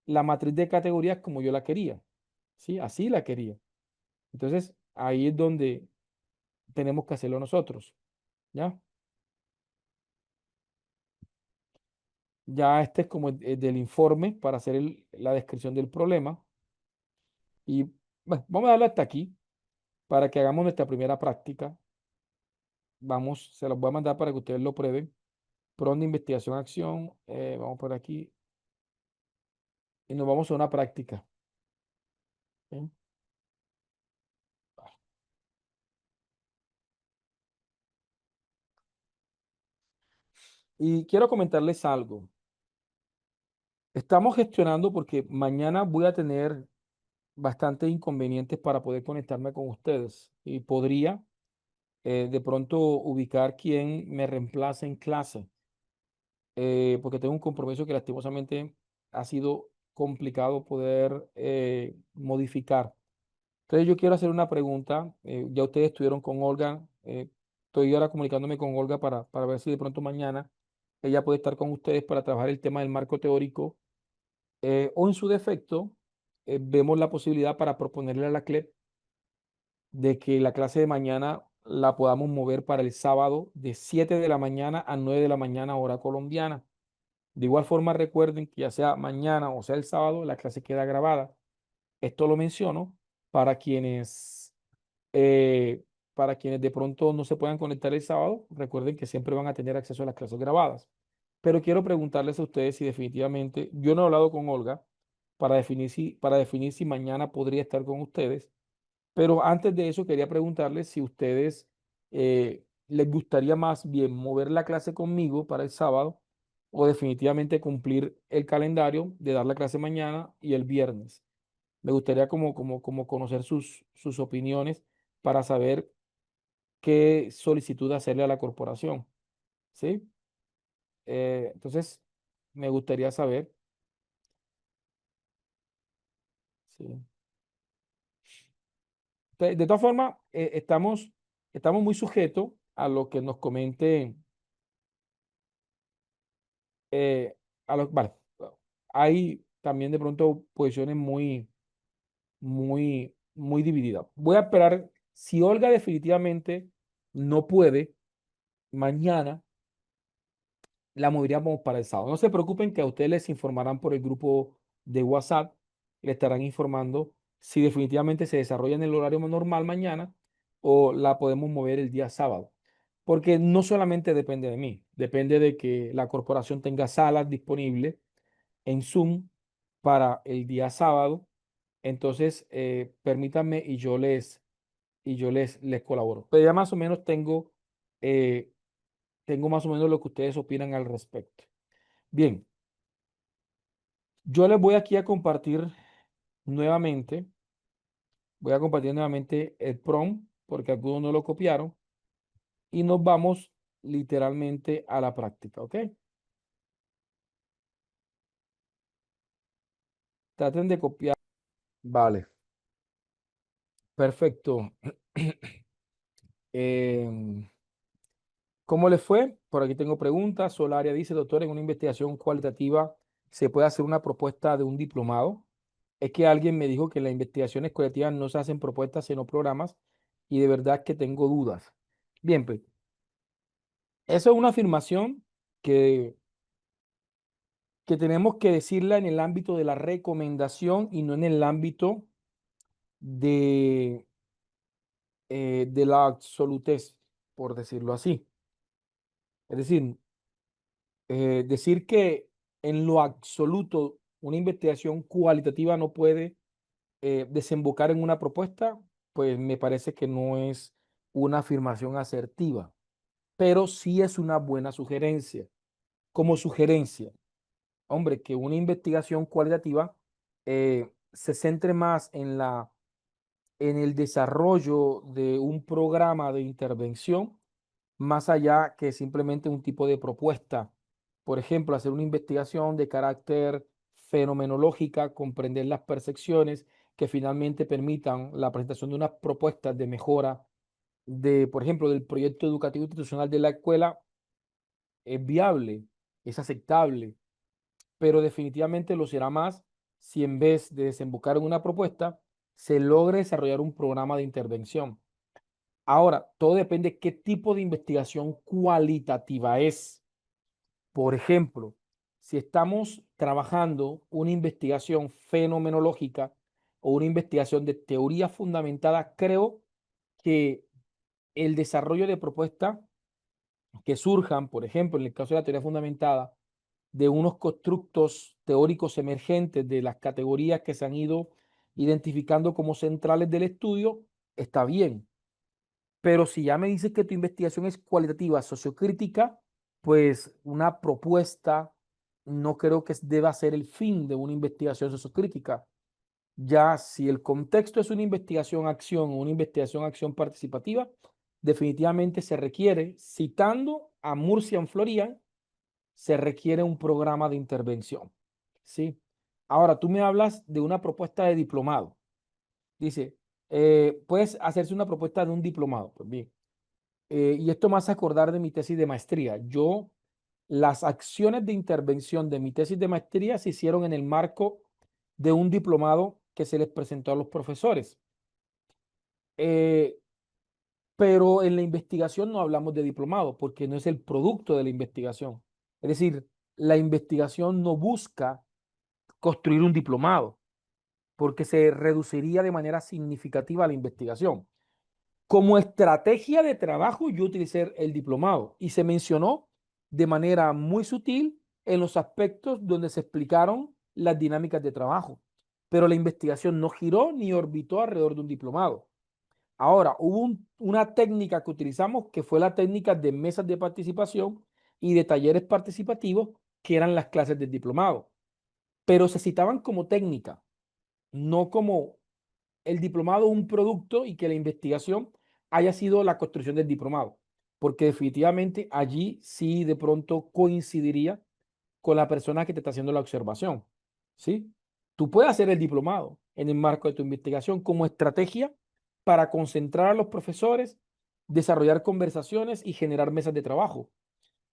la matriz de categorías como yo la quería. ¿Sí? Así la quería. Entonces, ahí es donde tenemos que hacerlo nosotros. ¿Ya? Ya este es como el del informe para hacer la descripción del problema. Y bueno, vamos a darle hasta aquí para que hagamos nuestra primera práctica. Vamos, se los voy a mandar para que ustedes lo prueben. Pronto de investigación, acción. Vamos por aquí y nos vamos a una práctica. ¿Sí? Y quiero comentarles algo. Estamos gestionando porque mañana voy a tener bastantes inconvenientes para poder conectarme con ustedes y podría de pronto ubicar quién me reemplace en clase. Porque tengo un compromiso que lastimosamente ha sido complicado poder modificar. Entonces yo quiero hacer una pregunta. Ya ustedes estuvieron con Olga. Estoy ahora comunicándome con Olga para ver si de pronto mañana ella puede estar con ustedes para trabajar el tema del marco teórico. O en su defecto, vemos la posibilidad para proponerle a la CLEP de que la clase de mañana la podamos mover para el sábado de 7 de la mañana a 9 de la mañana hora colombiana. De igual forma, recuerden que ya sea mañana o sea el sábado, la clase queda grabada. Esto lo menciono para quienes, eh, para quienes de pronto no se puedan conectar el sábado. Recuerden que siempre van a tener acceso a las clases grabadas. Pero quiero preguntarles a ustedes si definitivamente, yo no he hablado con Olga para definir si mañana podría estar con ustedes, pero antes de eso quería preguntarles si ustedes les gustaría más bien mover la clase conmigo para el sábado o definitivamente cumplir el calendario de dar la clase mañana y el viernes. Me gustaría como conocer sus opiniones para saber qué solicitud hacerle a la corporación, ¿sí? Entonces, me gustaría saber, ¿sí? De todas formas, estamos muy sujetos a lo que nos comente, vale, hay también de pronto posiciones muy divididas. Voy a esperar, si Olga definitivamente no puede, mañana la moveríamos para el sábado. No se preocupen que a ustedes les informarán por el grupo de WhatsApp, le estarán informando si definitivamente se desarrolla en el horario normal mañana o la podemos mover el día sábado. Porque no solamente depende de mí, depende de que la corporación tenga salas disponibles en Zoom para el día sábado. Entonces, permítanme y yo les colaboro. Pero ya más o menos eh, tengo más o menos lo que ustedes opinan al respecto. Bien, yo les voy aquí a compartir nuevamente, voy a compartir nuevamente el prompt porque algunos no lo copiaron y nos vamos literalmente a la práctica, ¿ok? Traten de copiar. Vale, perfecto. Em, ¿Cómo les fue? Por aquí tengo preguntas. Solaria dice, doctor, en una investigación cualitativa se puede hacer una propuesta de un diplomado. Es que alguien me dijo que en las investigaciones cualitativas no se hacen propuestas, sino programas, y de verdad que tengo dudas. Bien, pues, eso es una afirmación que, que tenemos que decirla en el ámbito de la recomendación y no en el ámbito de, de la absolutez, por decirlo así. Es decir, decir que en lo absoluto una investigación cualitativa no puede desembocar en una propuesta, pues me parece que no es una afirmación asertiva, pero sí es una buena sugerencia. Como sugerencia, hombre, que una investigación cualitativa se centre más en el desarrollo de un programa de intervención más allá que simplemente un tipo de propuesta. Por ejemplo, hacer una investigación de carácter fenomenológica, comprender las percepciones que finalmente permitan la presentación de unas propuestas de mejora por ejemplo, del proyecto educativo institucional de la escuela es viable, es aceptable, pero definitivamente lo será más si en vez de desembocar en una propuesta, se logre desarrollar un programa de intervención. Ahora, todo depende qué tipo de investigación cualitativa es. Por ejemplo, si estamos trabajando una investigación fenomenológica o una investigación de teoría fundamentada, creo que el desarrollo de propuestas que surjan, por ejemplo, en el caso de la teoría fundamentada, de unos constructos teóricos emergentes de las categorías que se han ido identificando como centrales del estudio, está bien. Pero si ya me dices que tu investigación es cualitativa, sociocrítica, pues una propuesta no creo que deba ser el fin de una investigación sociocrítica. Ya si el contexto es una investigación-acción o una investigación-acción participativa, definitivamente se requiere, citando a Murcian Florian, se requiere un programa de intervención. ¿Sí? Ahora, tú me hablas de una propuesta de diplomado. Dice, puedes hacerse una propuesta de un diplomado. Pues bien, y esto me hace acordar de mi tesis de maestría. Las acciones de intervención de mi tesis de maestría se hicieron en el marco de un diplomado que se les presentó a los profesores. Eh, pero en la investigación no hablamos de diplomado porque no es el producto de la investigación. Es decir, la investigación no busca construir un diplomado porque se reduciría de manera significativa la investigación. Como estrategia de trabajo, yo utilicé el diplomado y se mencionó de manera muy sutil en los aspectos donde se explicaron las dinámicas de trabajo, pero la investigación no giró ni orbitó alrededor de un diplomado. Ahora, hubo una técnica que utilizamos que fue la técnica de mesas de participación y de talleres participativos, que eran las clases del diplomado, pero se citaban como técnica, no como el diplomado un producto y que la investigación haya sido la construcción del diplomado, porque definitivamente allí sí de pronto coincidiría con la persona que te está haciendo la observación, ¿sí? Tú puedes hacer el diplomado en el marco de tu investigación como estrategia para concentrar a los profesores, desarrollar conversaciones y generar mesas de trabajo,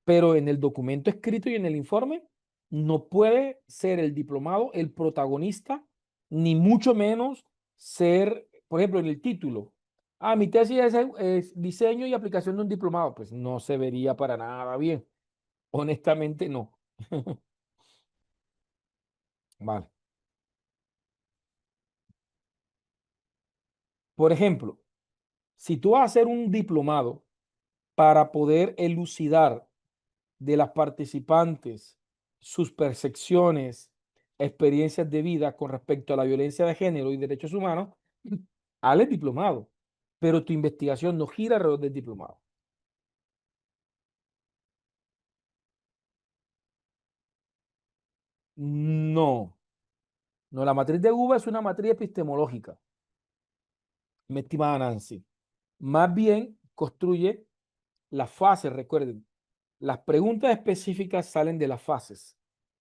pero en el documento escrito y en el informe no puede ser el diplomado el protagonista, ni mucho menos ser, por ejemplo, en el título. Ah, mi tesis es diseño y aplicación de un diplomado. Pues no se vería para nada bien. Honestamente, no. Vale. Por ejemplo, si tú vas a hacer un diplomado para poder elucidar de las participantes sus percepciones, experiencias de vida con respecto a la violencia de género y derechos humanos, hazle diplomado, pero tu investigación no gira alrededor del diplomado. No, no, la matriz de UVA es una matriz epistemológica, mi estimada Nancy. Más bien construye las fases, recuerden, las preguntas específicas salen de las fases.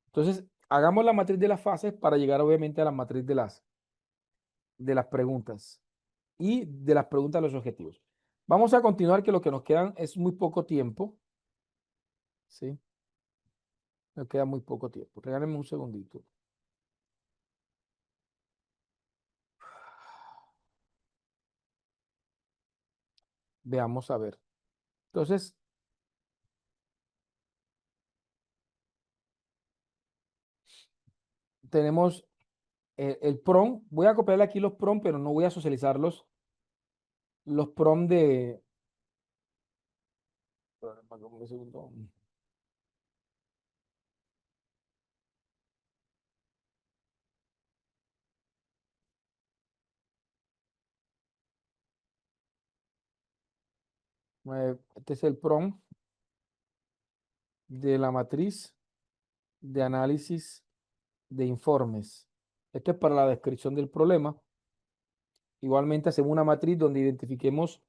Entonces, hagamos la matriz de las fases para llegar obviamente a la matriz de las preguntas y de las preguntas de los objetivos. Vamos a continuar que lo que nos quedan es muy poco tiempo, ¿sí? Nos queda muy poco tiempo. Regálenme un segundito. Veamos a ver. Entonces, tenemos el PROM. Voy a copiarle aquí los PROM, pero no voy a socializarlos. Los PROM de... Un segundo. Este es el PROM de la matriz de análisis de informes. Esto es para la descripción del problema. Igualmente hacemos una matriz donde identifiquemos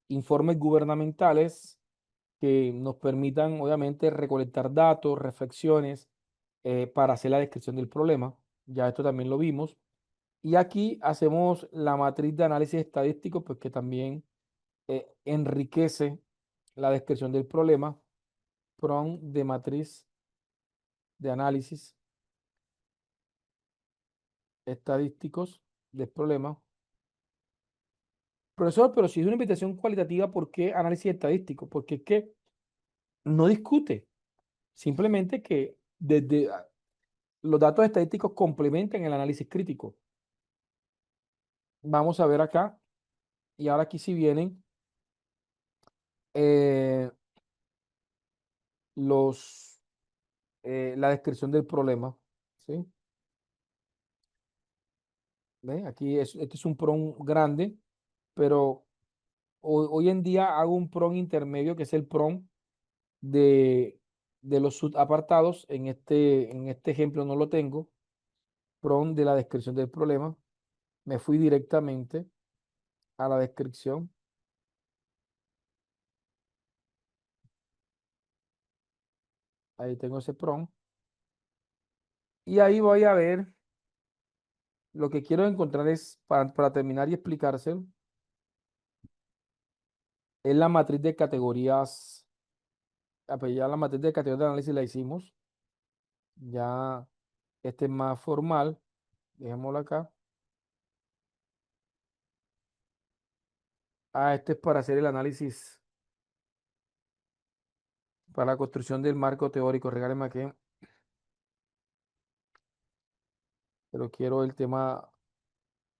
informes gubernamentales que nos permitan, obviamente, recolectar datos, reflexiones para hacer la descripción del problema. Ya esto también lo vimos. Y aquí hacemos la matriz de análisis estadístico, pues que también enriquece la descripción del problema. PROM de matriz de análisis estadísticos del problema. Profesor, pero si es una invitación cualitativa, ¿por qué análisis estadístico? Porque es que no discute, simplemente que desde los datos estadísticos complementan el análisis crítico. Vamos a ver acá, y ahora aquí sí vienen eh, la descripción del problema. ¿Sí? ¿Ve? Aquí este es un PROM grande, pero hoy en día hago un PROM intermedio, que es el PROM de los subapartados. En este ejemplo no lo tengo. PROM de la descripción del problema. Me fui directamente a la descripción. Ahí tengo ese PROM. Y ahí voy a ver, lo que quiero encontrar es, para terminar y explicárselo, es la matriz de categorías. Pues ya la matriz de categorías de análisis la hicimos. Ya este es más formal. Dejémoslo acá. Ah, este es para hacer el análisis, para la construcción del marco teórico. Regáleme aquí, pero quiero el tema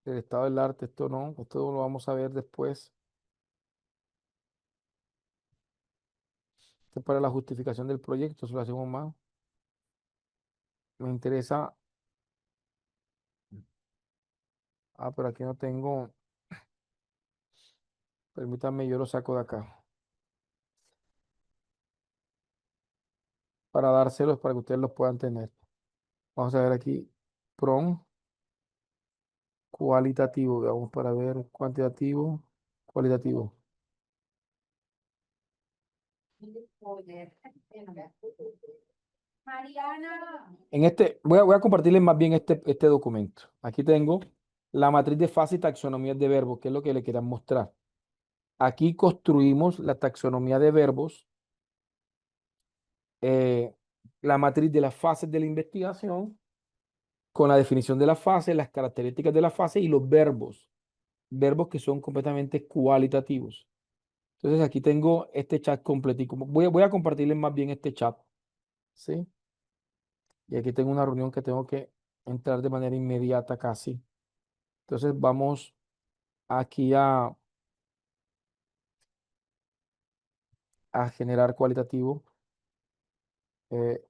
del estado del arte. Esto no, esto lo vamos a ver después. Esto es para la justificación del proyecto, eso lo hacemos más. Me interesa. Ah, pero aquí no tengo. Permítanme, yo lo saco de acá. Para dárselos para que ustedes los puedan tener. Vamos a ver aquí. PROM cualitativo. Vamos para ver cuantitativo, cualitativo. En este, voy a compartirles más bien este documento. Aquí tengo la matriz de fase y taxonomías de verbos, que es lo que le quería mostrar. Aquí construimos la taxonomía de verbos, eh, la matriz de las fases de la investigación, con la definición de la fase, las características de la fase y los verbos, verbos que son completamente cualitativos. Entonces aquí tengo este chat completico. Voy a compartirles más bien este chat, ¿sí? Y aquí tengo una reunión que tengo que entrar de manera inmediata casi. Entonces vamos aquí a generar cualitativo.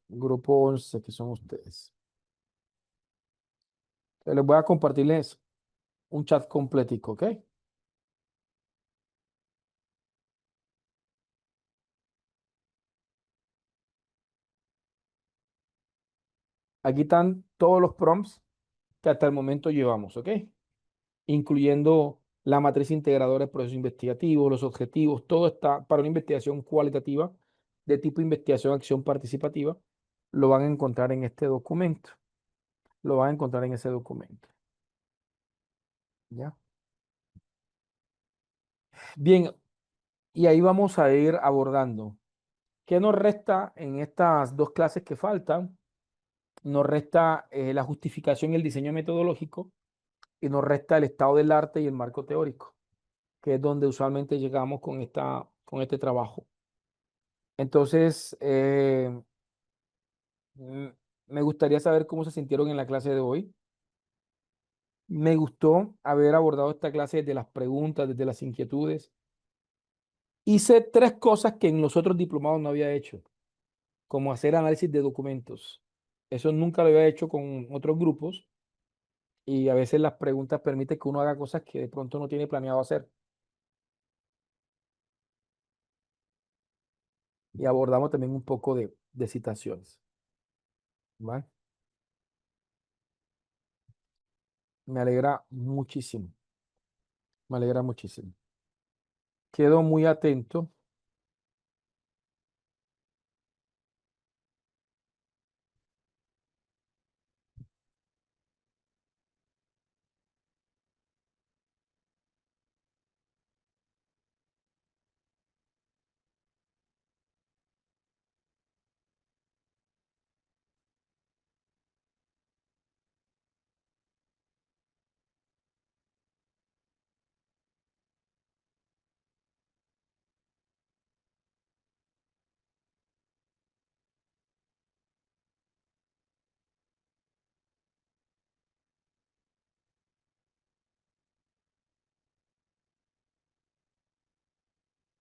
Grupo 11 que son ustedes. Les voy a compartirles un chat completico, ¿ok? Aquí están todos los prompts que hasta el momento llevamos, ¿ok? Incluyendo la matriz integradora del proceso investigativo, los objetivos, todo está para una investigación cualitativa de tipo investigación acción participativa. Lo van a encontrar en este documento. Lo van a encontrar en ese documento. ¿Ya? Bien, y ahí vamos a ir abordando. ¿Qué nos resta en estas dos clases que faltan? Nos resta la justificación y el diseño metodológico y nos resta el estado del arte y el marco teórico, que es donde usualmente llegamos con este trabajo. Entonces, mm, me gustaría saber cómo se sintieron en la clase de hoy. Me gustó haber abordado esta clase desde las preguntas, desde las inquietudes. Hice tres cosas que en los otros diplomados no había hecho, como hacer análisis de documentos. Eso nunca lo había hecho con otros grupos y a veces las preguntas permiten que uno haga cosas que de pronto no tiene planeado hacer. Y abordamos también un poco de citaciones. ¿Vale? Me alegra muchísimo, me alegra muchísimo. Quedo muy atento.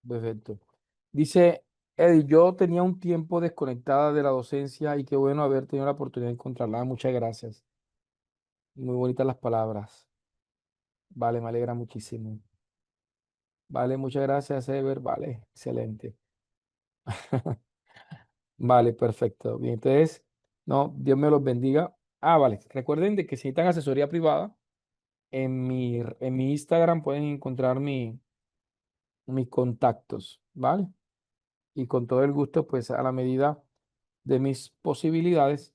Perfecto. Dice Eddie, yo tenía un tiempo desconectada de la docencia y qué bueno haber tenido la oportunidad de encontrarla. Muchas gracias. Muy bonitas las palabras. Vale, me alegra muchísimo. Vale, muchas gracias, Ever. Vale, excelente. Vale, perfecto. Bien, entonces, no, Dios me los bendiga. Ah, vale. Recuerden de que si necesitan asesoría privada, en mi Instagram pueden encontrar mis contactos, ¿vale? Y con todo el gusto, pues a la medida de mis posibilidades,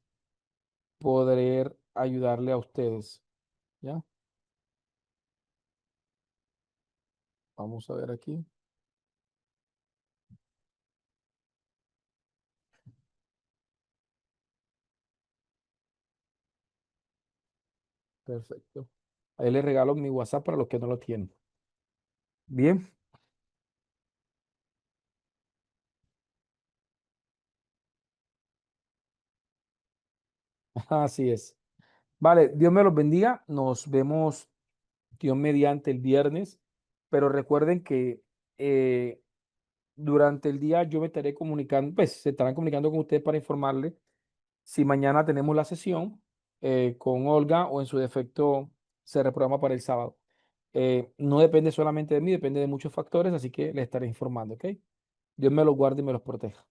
poder ayudarle a ustedes, ¿ya? Vamos a ver aquí. Perfecto. Ahí les regalo mi WhatsApp para los que no lo tienen. Bien. Así es. Vale, Dios me los bendiga. Nos vemos, Dios mediante, el viernes. Pero recuerden que eh, durante el día yo me estaré comunicando, pues se estarán comunicando con ustedes para informarles si mañana tenemos la sesión con Olga o en su defecto se reprograma para el sábado. No depende solamente de mí, depende de muchos factores, así que les estaré informando, ¿ok? Dios me los guarde y me los proteja.